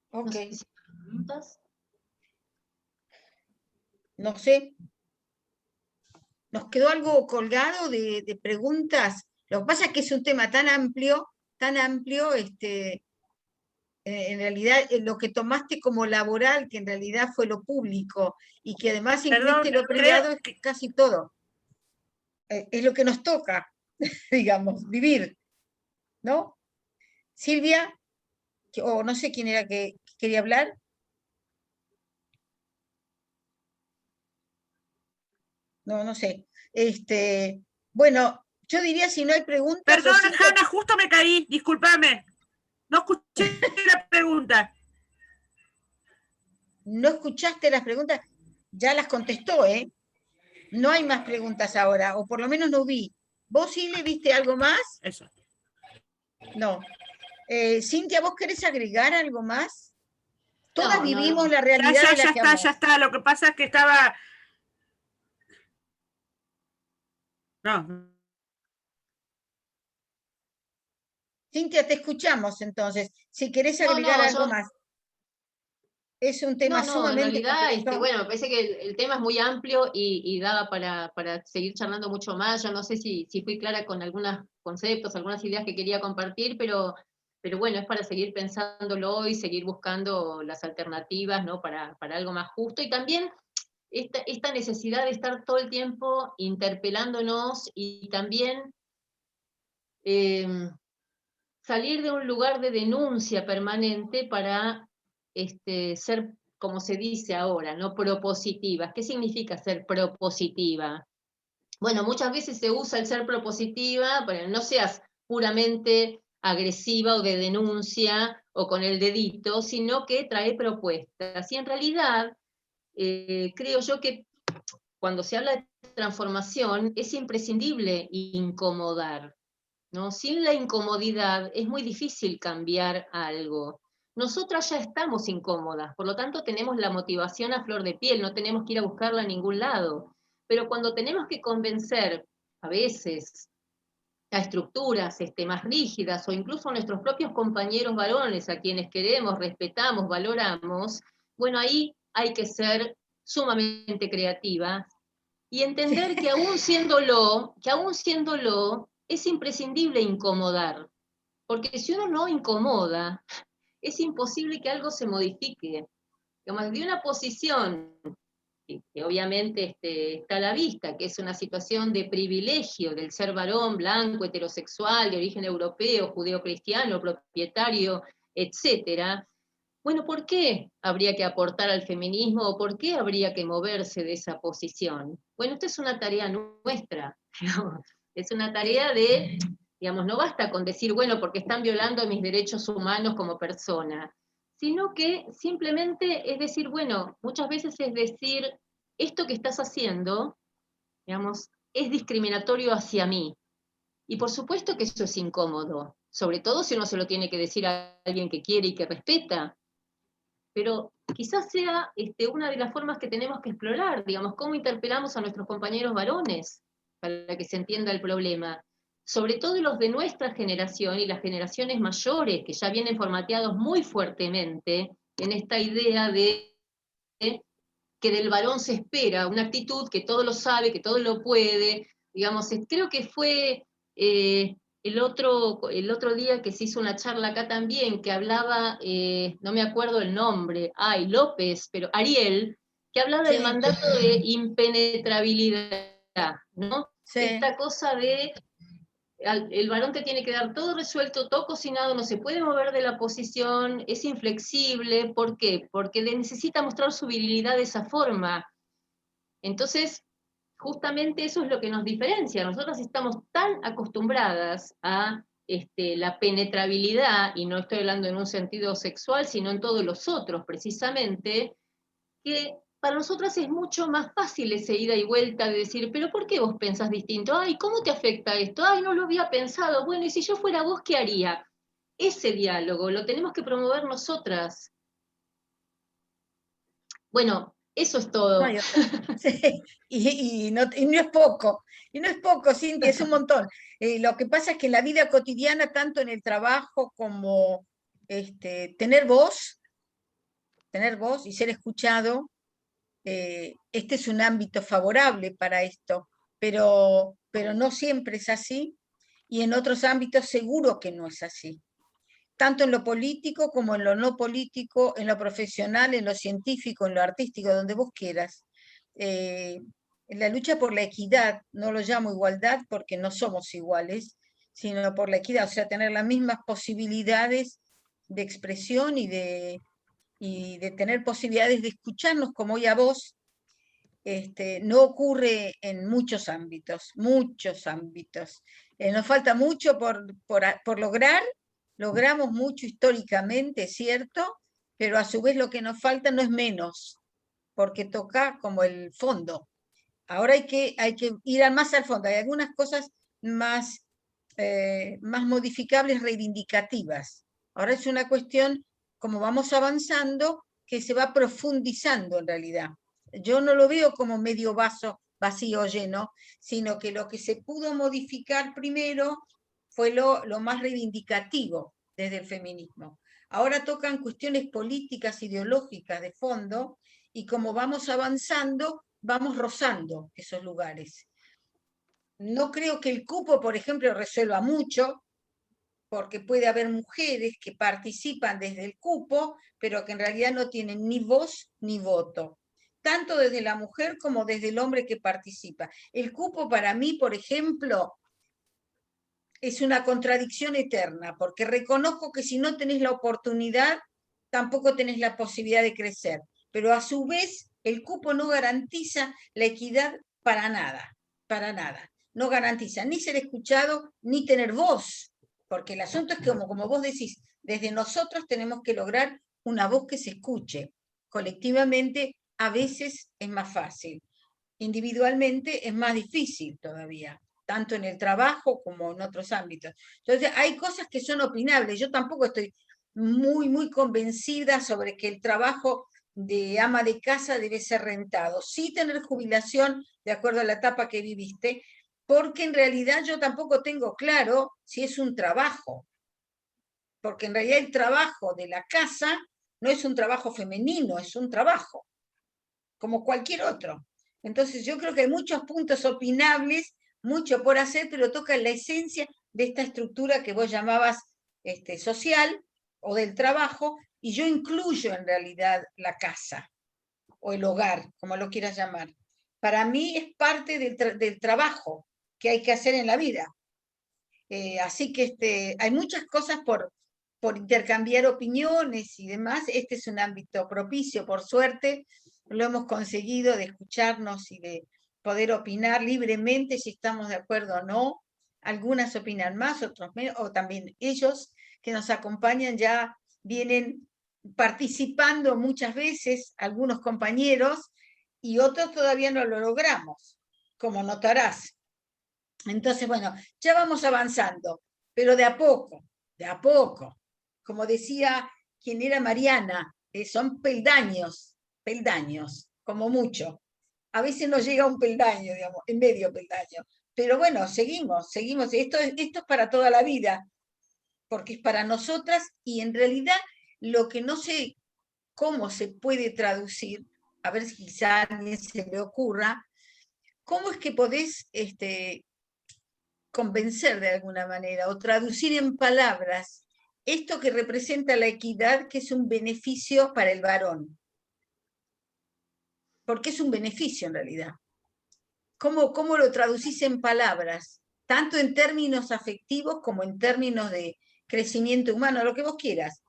Ok. No sé si hay preguntas. No sé. Nos quedó algo colgado de preguntas. Lo que pasa es que es un tema tan amplio, en realidad lo que tomaste como laboral, que en realidad fue lo público, y que además incluiste Perdón, lo privado, es creo, casi todo. Es lo que nos toca, digamos, vivir, ¿no? Silvia, o no sé quién era que quería hablar. No sé. Bueno, yo diría, si no hay preguntas, o perdón, Cintia, Hanna, justo me caí, discúlpame. No escuché la pregunta. no escuchaste las preguntas, ya las contestó, ¿eh? No hay más preguntas ahora, o por lo menos no vi. ¿Vos sí le viste algo más? Eso. No. Cintia, ¿vos querés agregar algo más? Todas No, no, vivimos no. la realidad de la que Ya amamos. está. Lo que pasa es que estaba. No. Cintia, te escuchamos entonces. Si querés No, agregar no, algo yo más. Es un tema No, en sumamente realidad, complejo. bueno, me parece que el tema es muy amplio y da para seguir charlando mucho más. Yo no sé si fui clara con algunos conceptos, algunas ideas que quería compartir, pero bueno, es para seguir pensándolo y seguir buscando las alternativas, ¿no? Para algo más justo. Y también esta necesidad de estar todo el tiempo interpelándonos y también salir de un lugar de denuncia permanente para ser, como se dice ahora, ¿no? Propositiva. ¿Qué significa ser propositiva? Bueno, muchas veces se usa el ser propositiva, pero no seas puramente agresiva o de denuncia o con el dedito, sino que trae propuestas. Y en realidad, creo yo que cuando se habla de transformación es imprescindible incomodar, ¿no? Sin la incomodidad es muy difícil cambiar algo. Nosotras ya estamos incómodas, por lo tanto tenemos la motivación a flor de piel, no tenemos que ir a buscarla a ningún lado. Pero cuando tenemos que convencer, a veces, a estructuras más rígidas o incluso a nuestros propios compañeros varones, a quienes queremos, respetamos, valoramos, bueno, ahí hay que ser sumamente creativa y entender que aún siéndolo, es imprescindible incomodar, porque si uno no incomoda, es imposible que algo se modifique. Digamos, de una posición que obviamente está a la vista, que es una situación de privilegio del ser varón, blanco, heterosexual, de origen europeo, judeocristiano, propietario, etcétera. Bueno, ¿por qué habría que aportar al feminismo o por qué habría que moverse de esa posición? Bueno, esta es una tarea nuestra, digamos. Es una tarea de, digamos, no basta con decir, bueno, porque están violando mis derechos humanos como persona, sino que simplemente es decir, bueno, muchas veces es decir, esto que estás haciendo, digamos, es discriminatorio hacia mí. Y por supuesto que eso es incómodo, sobre todo si uno se lo tiene que decir a alguien que quiere y que respeta, pero quizás sea una de las formas que tenemos que explorar, digamos, cómo interpelamos a nuestros compañeros varones para que se entienda el problema, sobre todo los de nuestra generación y las generaciones mayores, que ya vienen formateados muy fuertemente en esta idea de que del varón se espera una actitud que todo lo sabe, que todo lo puede, digamos, creo que fue el otro día que se hizo una charla acá también, que hablaba, no me acuerdo el nombre, López, pero Ariel, que hablaba del Sí, mandato de impenetrabilidad, ¿no? sí. Esta cosa de el varón te tiene que dar todo resuelto, todo cocinado, no se puede mover de la posición, es inflexible. ¿Por qué? Porque necesita mostrar su virilidad de esa forma. Entonces, justamente eso es lo que nos diferencia. Nosotras estamos tan acostumbradas a la penetrabilidad, y no estoy hablando en un sentido sexual, sino en todos los otros, precisamente, que para nosotras es mucho más fácil esa ida y vuelta de decir, pero ¿por qué vos pensás distinto? Ay, ¿cómo te afecta esto? Ay, no lo había pensado. Bueno, y si yo fuera vos, ¿qué haría? ese diálogo lo tenemos que promover nosotras. Bueno, eso es todo. No, sí, y no es poco, Cintia, es un montón. Lo que pasa es que en la vida cotidiana, tanto en el trabajo como tener voz y ser escuchado, este es un ámbito favorable para esto, pero no siempre es así, y en otros ámbitos seguro que no es así. Tanto en lo político como en lo no político, en lo profesional, en lo científico, en lo artístico, donde vos quieras. En la lucha por la equidad, no lo llamo igualdad porque no somos iguales, sino por la equidad, o sea, tener las mismas posibilidades de expresión y de tener posibilidades de escucharnos como hoy a vos, no ocurre en muchos ámbitos, muchos ámbitos. Nos falta mucho por lograr, logramos mucho históricamente, es cierto, pero a su vez lo que nos falta no es menos, porque toca como el fondo. Ahora hay que ir más al fondo, hay algunas cosas más, más modificables, reivindicativas. Ahora es una cuestión, como vamos avanzando, que se va profundizando en realidad. Yo no lo veo como medio vaso vacío o lleno, sino que lo que se pudo modificar primero fue lo más reivindicativo desde el feminismo. Ahora tocan cuestiones políticas, ideológicas de fondo, y como vamos avanzando, vamos rozando esos lugares. No creo que el cupo, por ejemplo, resuelva mucho, porque puede haber mujeres que participan desde el cupo, pero que en realidad no tienen ni voz ni voto, tanto desde la mujer como desde el hombre que participa. El cupo para mí, por ejemplo, es una contradicción eterna, porque reconozco que si no tenés la oportunidad, tampoco tenés la posibilidad de crecer, pero a su vez el cupo no garantiza la equidad para nada, para nada. No garantiza ni ser escuchado, ni tener voz, porque el asunto es que, como vos decís, desde nosotros tenemos que lograr una voz que se escuche. Colectivamente a veces es más fácil, individualmente es más difícil todavía, tanto en el trabajo como en otros ámbitos. Entonces, hay cosas que son opinables. Yo tampoco estoy muy convencida sobre que el trabajo de ama de casa debe ser rentado. Sí tener jubilación de acuerdo a la etapa que viviste, porque en realidad yo tampoco tengo claro si es un trabajo, porque en realidad el trabajo de la casa no es un trabajo femenino, es un trabajo, como cualquier otro. Entonces yo creo que hay muchos puntos opinables, mucho por hacer, pero toca la esencia de esta estructura que vos llamabas social o del trabajo, y yo incluyo en realidad la casa o el hogar, como lo quieras llamar. Para mí es parte del trabajo que hay que hacer en la vida. Así que hay muchas cosas por intercambiar opiniones y demás. Este es un ámbito propicio, por suerte, lo hemos conseguido, de escucharnos y de poder opinar libremente si estamos de acuerdo o no. Algunas opinan más, otros menos, o también ellos que nos acompañan ya vienen participando muchas veces, algunos compañeros, y otros todavía no lo logramos, como notarás. Entonces, bueno, ya vamos avanzando, pero de a poco, de a poco. Como decía quien era Mariana, son peldaños, como mucho. A veces no llega un peldaño, digamos, en medio peldaño. Pero bueno, seguimos. Esto es para toda la vida, porque es para nosotras, y en realidad lo que no sé cómo se puede traducir, a ver si quizá a alguien se le ocurra, cómo es que podés convencer de alguna manera o traducir en palabras esto que representa la equidad, que es un beneficio para el varón. Porque es un beneficio en realidad. ¿Cómo lo traducís en palabras? Tanto en términos afectivos como en términos de crecimiento humano, lo que vos quieras.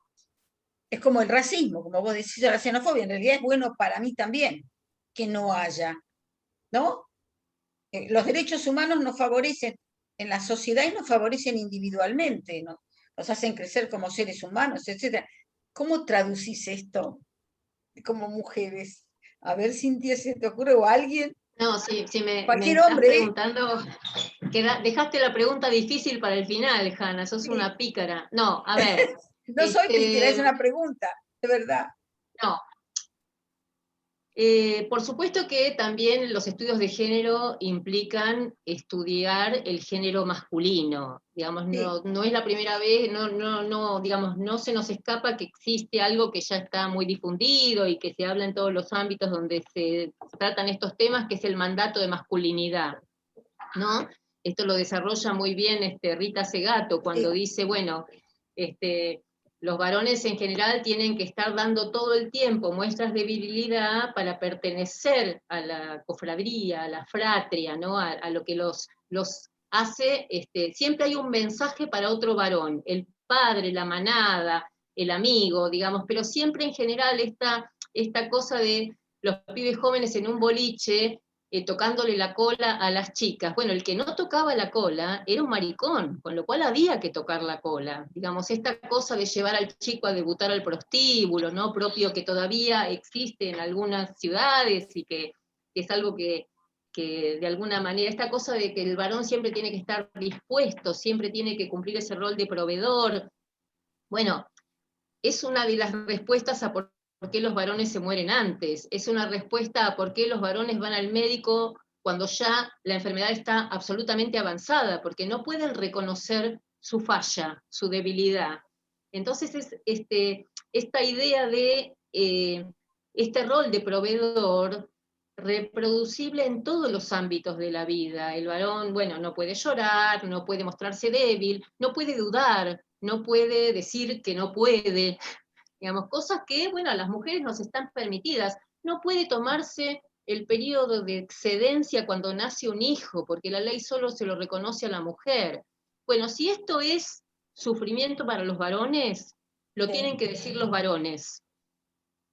Es como el racismo, como vos decís, la xenofobia, en realidad es bueno para mí también que no haya, ¿no? Los derechos humanos nos favorecen en la sociedad y nos favorecen individualmente, ¿no? Nos hacen crecer como seres humanos, etc. ¿Cómo traducís esto como mujeres? A ver, Cintia, ¿se te ocurre o alguien? No, si me Cualquier estás hombre. preguntando, dejaste la pregunta difícil para el final, Hanna, sos Sí. una pícara. No, a ver. No soy pícara, es una pregunta, de verdad. No. Por supuesto que también los estudios de género implican estudiar el género masculino. Digamos, Sí. no es la primera vez, digamos, no se nos escapa que existe algo que ya está muy difundido y que se habla en todos los ámbitos donde se tratan estos temas, que es el mandato de masculinidad, ¿no? Esto lo desarrolla muy bien Rita Segato cuando dice, bueno, los varones en general tienen que estar dando todo el tiempo muestras de virilidad para pertenecer a la cofradía, a la fratria, ¿no? A lo que los hace, siempre hay un mensaje para otro varón, el padre, la manada, el amigo, digamos, pero siempre en general esta cosa de los pibes jóvenes en un boliche, tocándole la cola a las chicas. Bueno, el que no tocaba la cola era un maricón, con lo cual había que tocar la cola. Digamos, esta cosa de llevar al chico a debutar al prostíbulo, ¿no? Propio que todavía existe en algunas ciudades y que es algo que de alguna manera, esta cosa de que el varón siempre tiene que estar dispuesto, siempre tiene que cumplir ese rol de proveedor. Bueno, es una de las respuestas a por qué los varones se mueren antes, es una respuesta a por qué los varones van al médico cuando ya la enfermedad está absolutamente avanzada, porque no pueden reconocer su falla, su debilidad. Entonces es esta idea de este rol de proveedor reproducible en todos los ámbitos de la vida. El varón, bueno, no puede llorar, no puede mostrarse débil, no puede dudar, no puede decir que no puede, digamos, cosas que, bueno, a las mujeres nos están permitidas. No puede tomarse el periodo de excedencia cuando nace un hijo, porque la ley solo se lo reconoce a la mujer. Bueno, si esto es sufrimiento para los varones, lo tienen que decir los varones.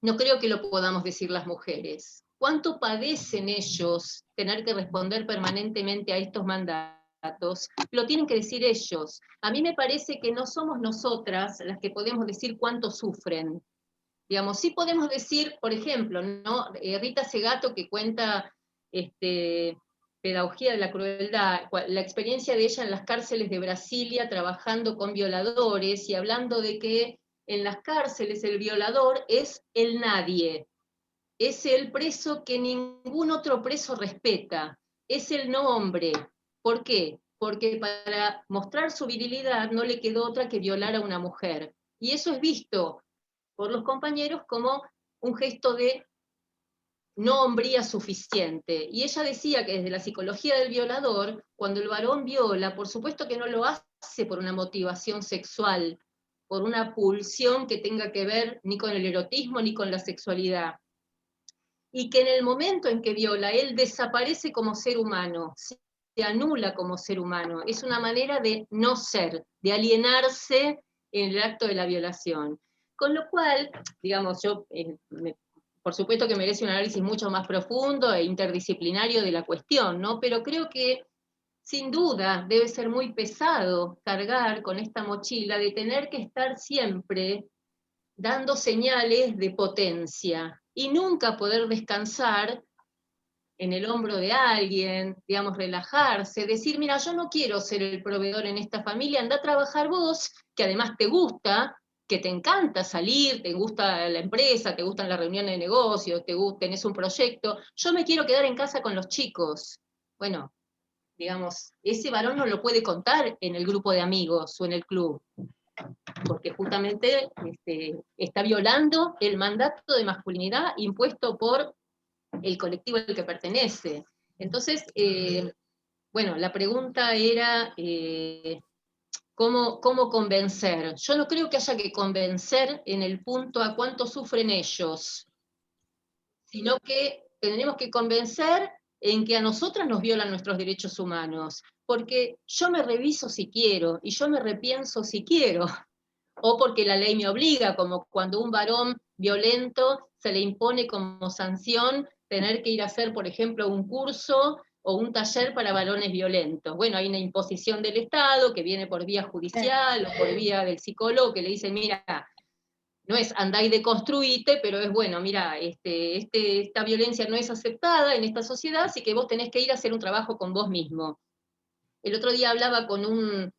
No creo que lo podamos decir las mujeres. ¿Cuánto padecen ellos tener que responder permanentemente a estos mandatos? Lo tienen que decir ellos. A mí me parece que no somos nosotras las que podemos decir cuánto sufren. Digamos, sí podemos decir, por ejemplo, ¿no? Rita Segato, que cuenta Pedagogía de la Crueldad, la experiencia de ella en las cárceles de Brasilia trabajando con violadores y hablando de que en las cárceles el violador es el nadie, es el preso que ningún otro preso respeta, es el no hombre. ¿Por qué? Porque para mostrar su virilidad no le quedó otra que violar a una mujer. Y eso es visto por los compañeros como un gesto de no hombría suficiente. Y ella decía que desde la psicología del violador, cuando el varón viola, por supuesto que no lo hace por una motivación sexual, por una pulsión que tenga que ver ni con el erotismo ni con la sexualidad. Y que en el momento en que viola, él desaparece como ser humano, se anula como ser humano. Es una manera de no ser, de alienarse en el acto de la violación. Con lo cual, digamos, yo, por supuesto que merece un análisis mucho más profundo e interdisciplinario de la cuestión, ¿no? Pero creo que sin duda debe ser muy pesado cargar con esta mochila de tener que estar siempre dando señales de potencia y nunca poder descansar en el hombro de alguien, digamos, relajarse, decir, mira, yo no quiero ser el proveedor en esta familia, anda a trabajar vos, que además te gusta, que te encanta salir, te gusta la empresa, te gustan las reuniones de negocios, tenés un proyecto, yo me quiero quedar en casa con los chicos. Bueno, digamos, ese varón no lo puede contar en el grupo de amigos o en el club, porque justamente está violando el mandato de masculinidad impuesto por el colectivo al que pertenece. Entonces, bueno, la pregunta era ¿cómo convencer? Yo no creo que haya que convencer en el punto a cuánto sufren ellos, sino que tenemos que convencer en que a nosotras nos violan nuestros derechos humanos, porque yo me reviso si quiero, y yo me repienso si quiero, o porque la ley me obliga, como cuando un varón violento se le impone como sanción tener que ir a hacer, por ejemplo, un curso o un taller para varones violentos. Bueno, hay una imposición del Estado que viene por vía judicial o por vía del psicólogo que le dice, mira, no es andá y deconstruite, pero es, bueno, mira, esta violencia no es aceptada en esta sociedad, así que vos tenés que ir a hacer un trabajo con vos mismo. El otro día hablaba con un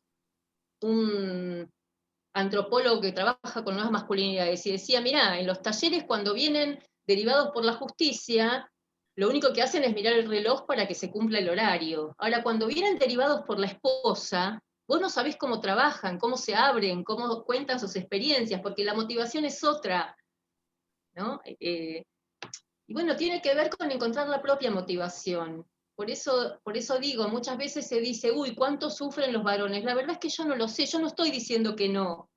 antropólogo que trabaja con nuevas masculinidades y decía, mira, en los talleres cuando vienen derivados por la justicia, lo único que hacen es mirar el reloj para que se cumpla el horario. Ahora, cuando vienen derivados por la esposa, vos no sabés cómo trabajan, cómo se abren, cómo cuentan sus experiencias, porque la motivación es otra, ¿no? Y bueno, tiene que ver con encontrar la propia motivación. Por eso digo, muchas veces se dice, uy, ¿cuánto sufren los varones? La verdad es que yo no lo sé, yo no estoy diciendo que no.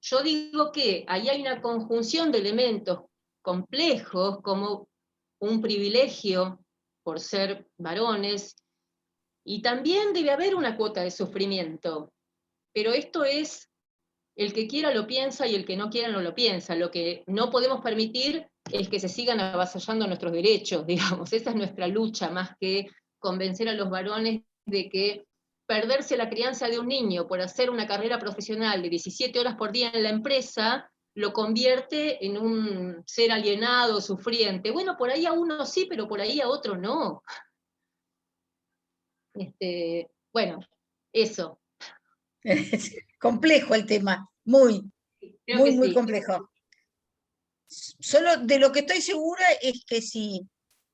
Yo digo que ahí hay una conjunción de elementos complejos, como un privilegio por ser varones, y también debe haber una cuota de sufrimiento. Pero esto es, el que quiera lo piensa y el que no quiera no lo piensa. Lo que no podemos permitir es que se sigan avasallando nuestros derechos, digamos. Esa es nuestra lucha, más que convencer a los varones de que perderse la crianza de un niño por hacer una carrera profesional de 17 horas por día en la empresa lo convierte en un ser alienado, sufriente. Bueno, por ahí a uno sí, pero por ahí a otro no. Bueno, eso. Complejo el tema, muy, Creo que muy sí. complejo. Solo de lo que estoy segura es que si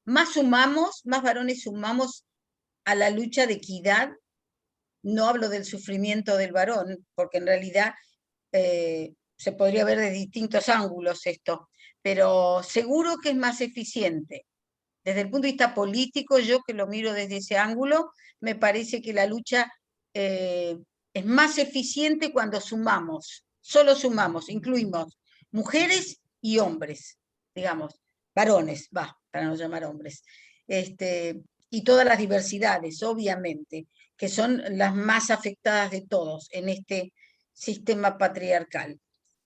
más sumamos, más varones sumamos a la lucha de equidad, no hablo del sufrimiento del varón, porque en realidad se podría ver de distintos ángulos esto, pero seguro que es más eficiente. Desde el punto de vista político, yo que lo miro desde ese ángulo, me parece que la lucha es más eficiente cuando sumamos, solo sumamos, incluimos mujeres y hombres, digamos, varones, para no llamar hombres, y todas las diversidades, obviamente, que son las más afectadas de todos en este sistema patriarcal.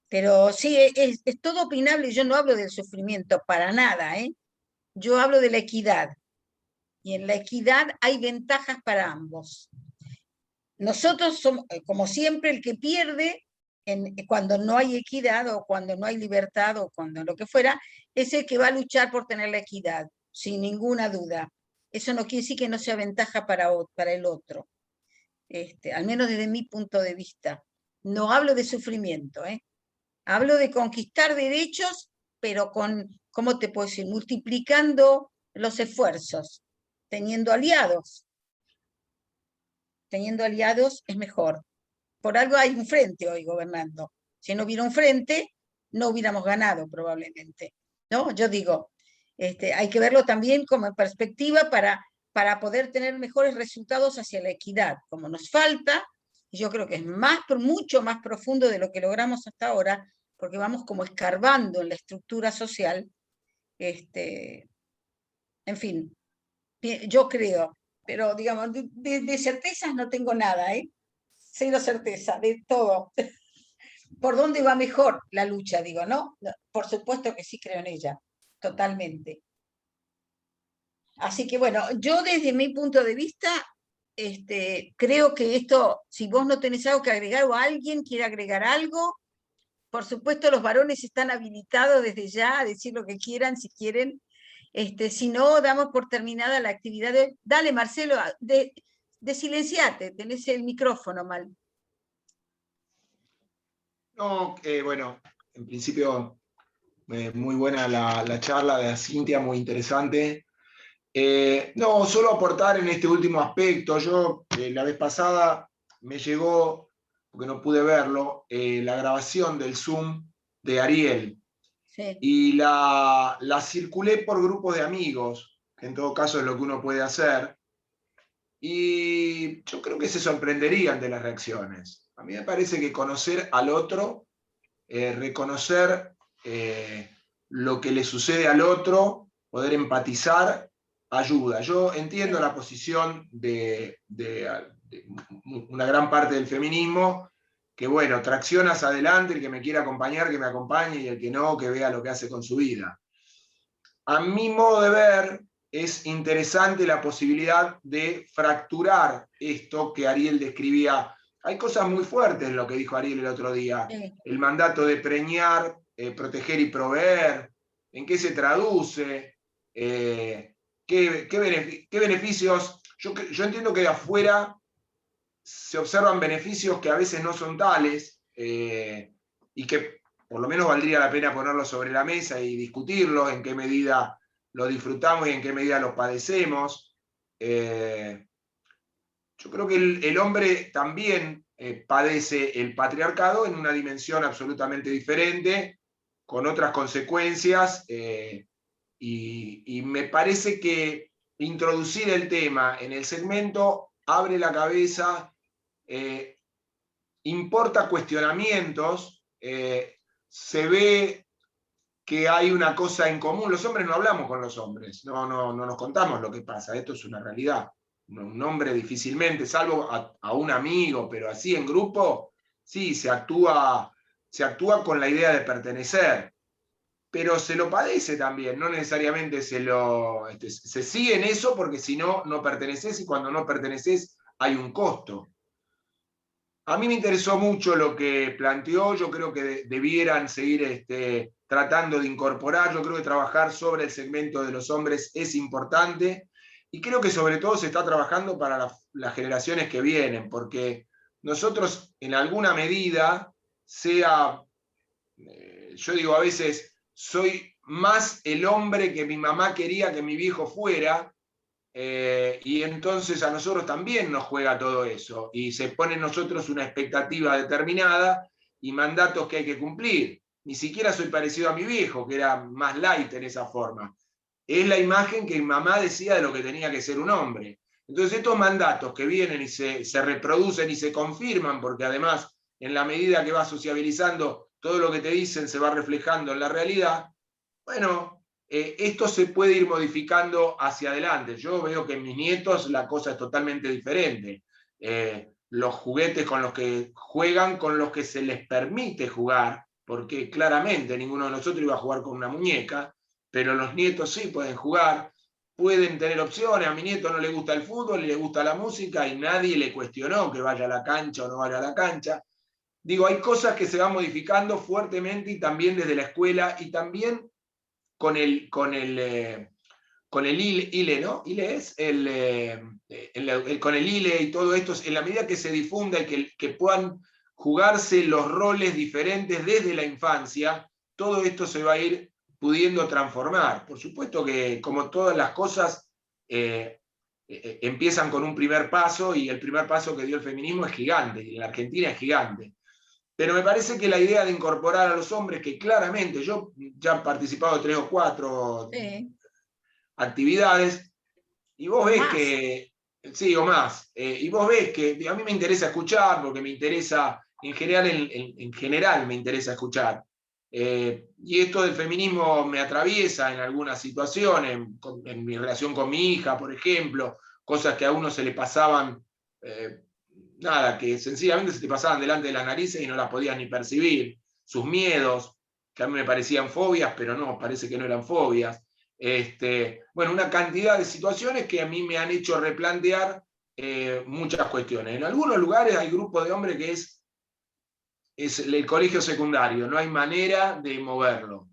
Pero sí, es todo opinable, yo no hablo del sufrimiento para nada, ¿eh? Yo hablo de la equidad, y en la equidad hay ventajas para ambos. Nosotros somos, como siempre, el que pierde cuando no hay equidad o cuando no hay libertad o cuando lo que fuera, es el que va a luchar por tener la equidad, sin ninguna duda. Eso no quiere decir que no sea ventaja para el otro, al menos desde mi punto de vista. No hablo de sufrimiento, hablo de conquistar derechos, pero ¿cómo te puedo decir? Multiplicando los esfuerzos, teniendo aliados. Teniendo aliados es mejor. Por algo hay un frente hoy gobernando. Si no hubiera un frente, no hubiéramos ganado probablemente. ¿No? Yo digo, hay que verlo también como en perspectiva para poder tener mejores resultados hacia la equidad. Como nos falta, y yo creo que es mucho más profundo de lo que logramos hasta ahora, porque vamos como escarbando en la estructura social. En fin, yo creo, pero digamos, de certezas no tengo nada, cero certeza de todo. ¿Por dónde va mejor la lucha? Digo, ¿no? Por supuesto que sí creo en ella, totalmente. Así que bueno, yo desde mi punto de vista, creo que esto, si vos no tenés algo que agregar o alguien quiere agregar algo, por supuesto los varones están habilitados desde ya a decir lo que quieran, si quieren. Si no, damos por terminada la actividad. Dale, Marcelo, silenciate, tenés el micrófono mal. No, bueno, en principio, muy buena la charla de Cintia, muy interesante. No, solo aportar en este último aspecto. Yo la vez pasada me llegó, porque no pude verlo, la grabación del Zoom de Ariel. Sí. Y la circulé por grupos de amigos, que en todo caso es lo que uno puede hacer. Y yo creo que se sorprenderían de las reacciones. A mí me parece que conocer al otro, reconocer lo que le sucede al otro, poder empatizar, ayuda. Yo entiendo la posición de una gran parte del feminismo, que bueno, tracciona hacia adelante, el que me quiera acompañar, que me acompañe, y el que no, que vea lo que hace con su vida. A mi modo de ver, es interesante la posibilidad de fracturar esto que Ariel describía hay cosas muy fuertes en lo que dijo Ariel el otro día. El mandato de preñar, proteger y proveer, ¿en qué se traduce? ¿Qué beneficios? Yo entiendo que de afuera se observan beneficios que a veces no son tales, y que por lo menos valdría la pena ponerlos sobre la mesa y discutirlos, en qué medida lo disfrutamos y en qué medida los padecemos. Yo creo que el hombre también padece el patriarcado en una dimensión absolutamente diferente, con otras consecuencias, y me parece que introducir el tema en el segmento abre la cabeza, importa cuestionamientos, se ve que hay una cosa en común. Los hombres no hablamos con los hombres, no nos contamos lo que pasa, esto es una realidad. Un hombre difícilmente, salvo a un amigo, pero así en grupo, sí, se actúa con la idea de pertenecer, pero se lo padece también, no necesariamente se sigue en eso, porque si no, no perteneces, y cuando no perteneces hay un costo. A mí me interesó mucho lo que planteó, yo creo que debieran seguir tratando de incorporar, yo creo que trabajar sobre el segmento de los hombres es importante, y creo que sobre todo se está trabajando para las generaciones que vienen, porque nosotros en alguna medida, yo digo a veces, soy más el hombre que mi mamá quería que mi viejo fuera, y entonces a nosotros también nos juega todo eso, y se pone en nosotros una expectativa determinada y mandatos que hay que cumplir. Ni siquiera soy parecido a mi viejo, que era más light en esa forma. Es la imagen que mi mamá decía de lo que tenía que ser un hombre. Entonces estos mandatos que vienen y se reproducen y se confirman, porque además en la medida que vas sociabilizando, todo lo que te dicen se va reflejando en la realidad, bueno, esto se puede ir modificando hacia adelante. Yo veo que en mis nietos la cosa es totalmente diferente. Los juguetes con los que juegan, con los que se les permite jugar, porque claramente ninguno de nosotros iba a jugar con una muñeca, pero los nietos sí pueden jugar, pueden tener opciones. A mi nieto no le gusta el fútbol, le gusta la música, y nadie le cuestionó que vaya a la cancha o no vaya a la cancha. Digo, hay cosas que se van modificando fuertemente, y también desde la escuela, y también con el ILE, ¿no? ILE es con el ILE y todo esto, en la medida que se difunda y que puedan jugarse los roles diferentes desde la infancia, todo esto se va a ir pudiendo transformar. Por supuesto que, como todas las cosas, empiezan con un primer paso, y el primer paso que dio el feminismo es gigante, y en la Argentina es gigante. Pero me parece que la idea de incorporar a los hombres, que claramente yo ya he participado de 3 o 4 actividades, y vos ves que, sí, o más, y vos ves que a mí me interesa escuchar, porque me interesa, en general me interesa escuchar. Y esto del feminismo me atraviesa en algunas situaciones, en mi relación con mi hija, por ejemplo, cosas que a uno se le pasaban, nada, que sencillamente se te pasaban delante de las narices y no las podías ni percibir. Sus miedos, que a mí me parecían fobias, pero no, parece que no eran fobias. Bueno, una cantidad de situaciones que a mí me han hecho replantear muchas cuestiones. En algunos lugares hay grupos de hombres que es el colegio secundario, no hay manera de moverlo.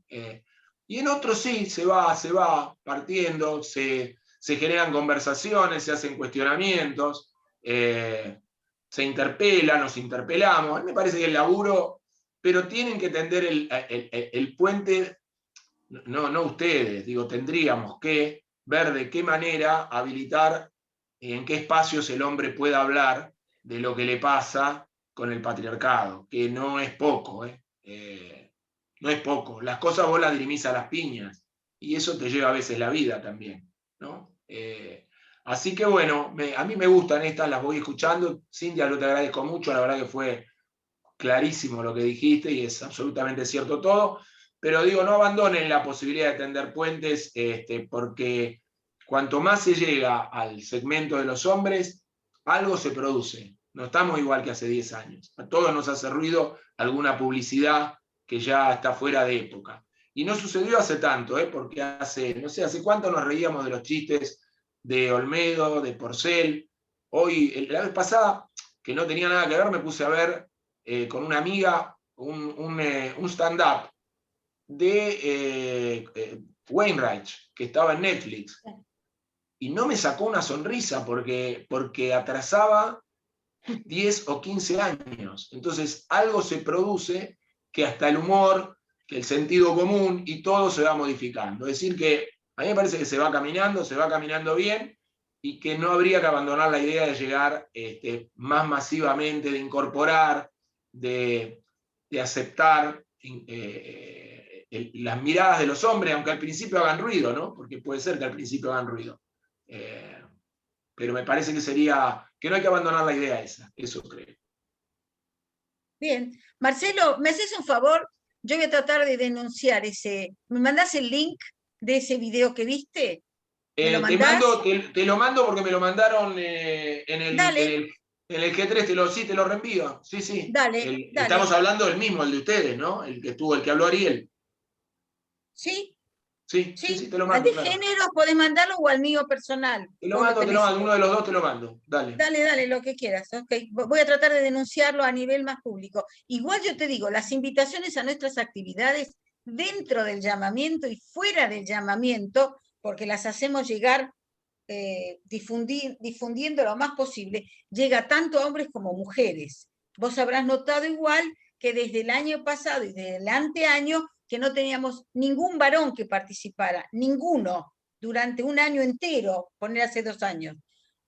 Y en otros sí, se va partiendo, se generan conversaciones, se hacen cuestionamientos, se interpela, nos interpelamos. A mí me parece que el laburo, pero tienen que tender el puente, no ustedes, digo, tendríamos que ver de qué manera habilitar, en qué espacios el hombre pueda hablar de lo que le pasa con el patriarcado, que no es poco, no es poco. Las cosas vos las dirimís a las piñas, y eso te lleva a veces la vida también, ¿no? Así que bueno, a mí me gustan estas, las voy escuchando. Cintia, lo te agradezco mucho, la verdad que fue clarísimo lo que dijiste, y es absolutamente cierto todo, pero digo, no abandonen la posibilidad de tender puentes, porque cuanto más se llega al segmento de los hombres, algo se produce. No estamos igual que hace 10 años. A todos nos hace ruido alguna publicidad que ya está fuera de época. Y no sucedió hace tanto, porque no sé, hace cuánto nos reíamos de los chistes de Olmedo, de Porcel. Hoy, la vez pasada, que no tenía nada que ver, me puse a ver con una amiga un stand-up de Wainwright, que estaba en Netflix. Y no me sacó una sonrisa porque atrasaba 10 o 15 años. Entonces, algo se produce que hasta el humor, que el sentido común y todo se va modificando. Es decir, que a mí me parece que se va caminando bien, y que no habría que abandonar la idea de llegar más masivamente, de incorporar, de aceptar las miradas de los hombres, aunque al principio hagan ruido, ¿no? Porque puede ser que al principio hagan ruido. Pero me parece que no hay que abandonar la idea esa, eso creo. Bien. Marcelo, ¿me haces un favor? Yo voy a tratar de denunciar ese. ¿Me mandás el link de ese video que viste? ¿Me lo mandás? Te lo mando porque me lo mandaron Dale, en el G3, sí, te lo reenvío. Sí, sí. dale, dale. Estamos hablando del mismo, el de ustedes, ¿no? El que habló Ariel. ¿Sí? Sí, sí, Sí. sí, te lo Al mando. de Claro. género podés mandarlo o al mío personal. Te lo Vos mando, tenés. uno de los dos te lo mando. Dale. Dale, lo que quieras. Okay. Voy a tratar de denunciarlo a nivel más público. Igual yo te digo, las invitaciones a nuestras actividades dentro del llamamiento y fuera del llamamiento, porque las hacemos llegar difundiendo lo más posible, llega tanto a hombres como mujeres. Vos habrás notado igual que desde el año pasado y desde el anteaño que no teníamos ningún varón que participara, ninguno, durante un año entero, poner hace 2 años.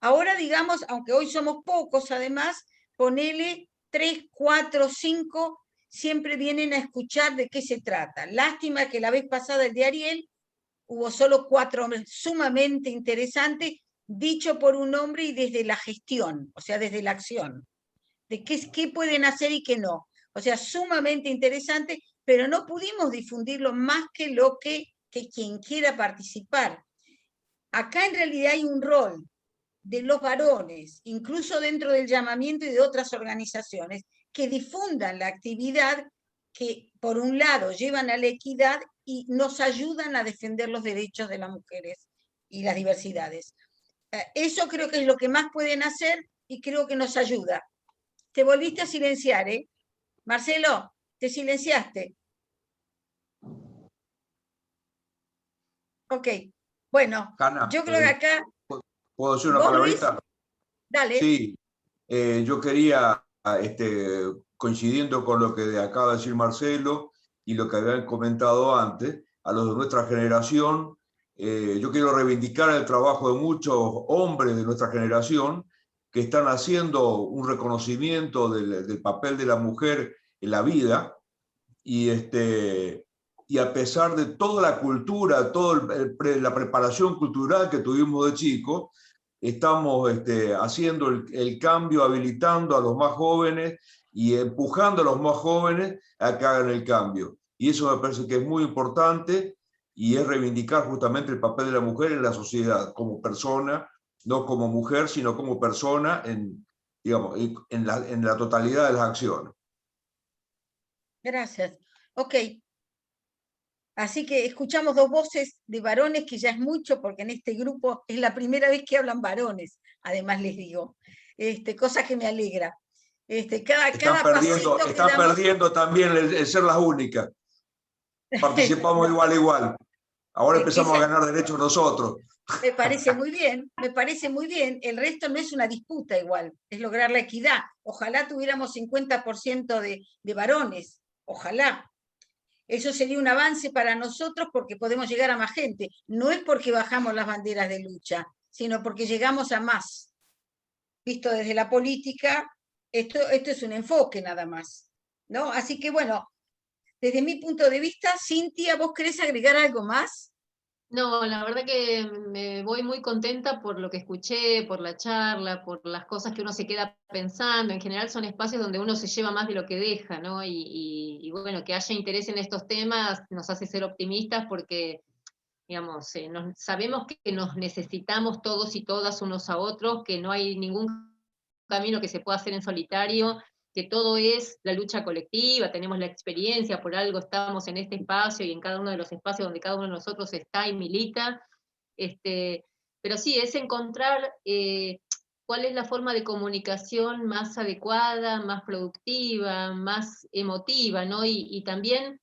Ahora, digamos, aunque hoy somos pocos, además, ponele 3, 4, 5, siempre vienen a escuchar de qué se trata. Lástima que la vez pasada el de Ariel hubo solo 4 hombres, sumamente interesante, dicho por un hombre y desde la gestión, o sea, desde la acción, de qué pueden hacer y qué no. O sea, sumamente interesante, pero no pudimos difundirlo más que lo que quien quiera participar. Acá en realidad hay un rol de los varones, incluso dentro del llamamiento y de otras organizaciones, que difundan la actividad, que por un lado llevan a la equidad y nos ayudan a defender los derechos de las mujeres y las diversidades. Eso creo que es lo que más pueden hacer y creo que nos ayuda. Te volviste a silenciar, ¿eh? Marcelo, te silenciaste. Ok, bueno, Hanna, yo creo que acá... ¿puedo decir una ¿Vos, Luis? palabrita? Dale. Sí, yo quería, coincidiendo con lo que acaba de decir Marcelo y lo que habían comentado antes, a los de nuestra generación, yo quiero reivindicar el trabajo de muchos hombres de nuestra generación que están haciendo un reconocimiento del papel de la mujer en la vida, y a pesar de toda la cultura, toda la preparación cultural que tuvimos de chicos, estamos haciendo el cambio, habilitando a los más jóvenes y empujando a los más jóvenes a que hagan el cambio. Y eso me parece que es muy importante, y es reivindicar justamente el papel de la mujer en la sociedad, como persona, no como mujer, sino como persona digamos, en la totalidad de las acciones. Gracias. Ok. Así que escuchamos 2 voces de varones, que ya es mucho, porque en este grupo es la primera vez que hablan varones, además les digo, cosa que me alegra. Cada pasito que Están damos, perdiendo también el ser las únicas. Participamos igual a igual. Ahora empezamos a ganar derechos nosotros. Me parece muy bien, me parece muy bien. El resto no es una disputa igual, es lograr la equidad. Ojalá tuviéramos 50% de varones, ojalá. Eso sería un avance para nosotros porque podemos llegar a más gente. No es porque bajamos las banderas de lucha, sino porque llegamos a más. Visto desde la política, esto es un enfoque nada más, ¿no? Así que bueno, desde mi punto de vista, Cintia, ¿vos querés agregar algo más? No, la verdad que me voy muy contenta por lo que escuché, por la charla, por las cosas que uno se queda pensando. En general son espacios donde uno se lleva más de lo que deja, ¿no? Y bueno, que haya interés en estos temas nos hace ser optimistas porque, digamos, sabemos que nos necesitamos todos y todas unos a otros, que no hay ningún camino que se pueda hacer en solitario, que todo es la lucha colectiva, tenemos la experiencia, por algo estamos en este espacio y en cada uno de los espacios donde cada uno de nosotros está y milita, pero sí, es encontrar cuál es la forma de comunicación más adecuada, más productiva, más emotiva, ¿no? Y también,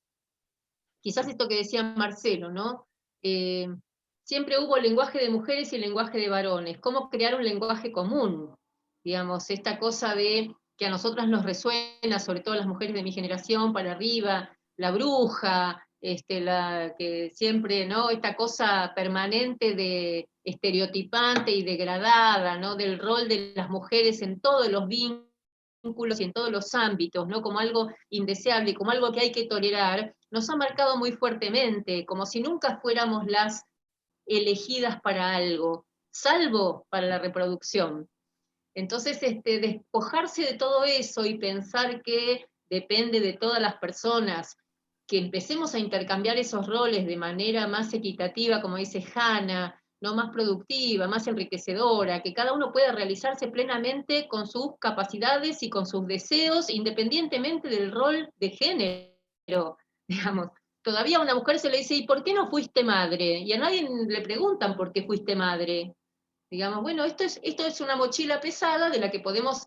quizás esto que decía Marcelo, ¿no? Siempre hubo lenguaje de mujeres y lenguaje de varones. ¿Cómo crear un lenguaje común? Digamos, esta cosa de que a nosotras nos resuena, sobre todo a las mujeres de mi generación, para arriba, la bruja, la que siempre, ¿no? Esta cosa permanente de estereotipante y degradada, ¿no? Del rol de las mujeres en todos los vínculos y en todos los ámbitos, ¿no? Como algo indeseable, como algo que hay que tolerar, nos ha marcado muy fuertemente, como si nunca fuéramos las elegidas para algo, salvo para la reproducción. Entonces, despojarse de todo eso y pensar que depende de todas las personas, que empecemos a intercambiar esos roles de manera más equitativa, como dice Hanna, no más productiva, más enriquecedora, que cada uno pueda realizarse plenamente con sus capacidades y con sus deseos, independientemente del rol de género, digamos. Todavía a una mujer se le dice, ¿y por qué no fuiste madre? Y a nadie le preguntan por qué fuiste madre. Digamos, bueno, esto es una mochila pesada de la que podemos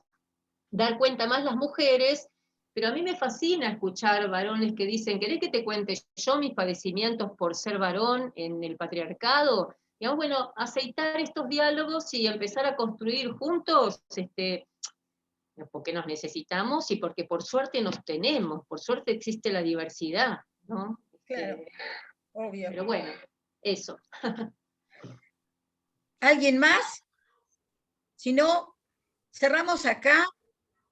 dar cuenta más las mujeres, pero a mí me fascina escuchar varones que dicen, ¿querés que te cuente yo mis padecimientos por ser varón en el patriarcado? Digamos, bueno, aceitar estos diálogos y empezar a construir juntos, porque nos necesitamos y porque por suerte nos tenemos, por suerte existe la diversidad, ¿no? Claro, obvio. Pero bueno, eso. ¿Alguien más? Si no, cerramos acá.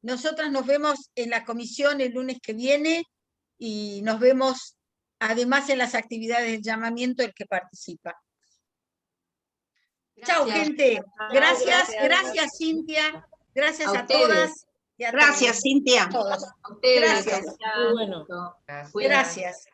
Nosotras nos vemos en la comisión el lunes que viene y nos vemos además en las actividades del llamamiento el que participa. Chao, gente. Gracias, Cintia. Gracias a todas. Gracias, Cintia. Todos. A ustedes. Gracias. Muy bueno. Gracias.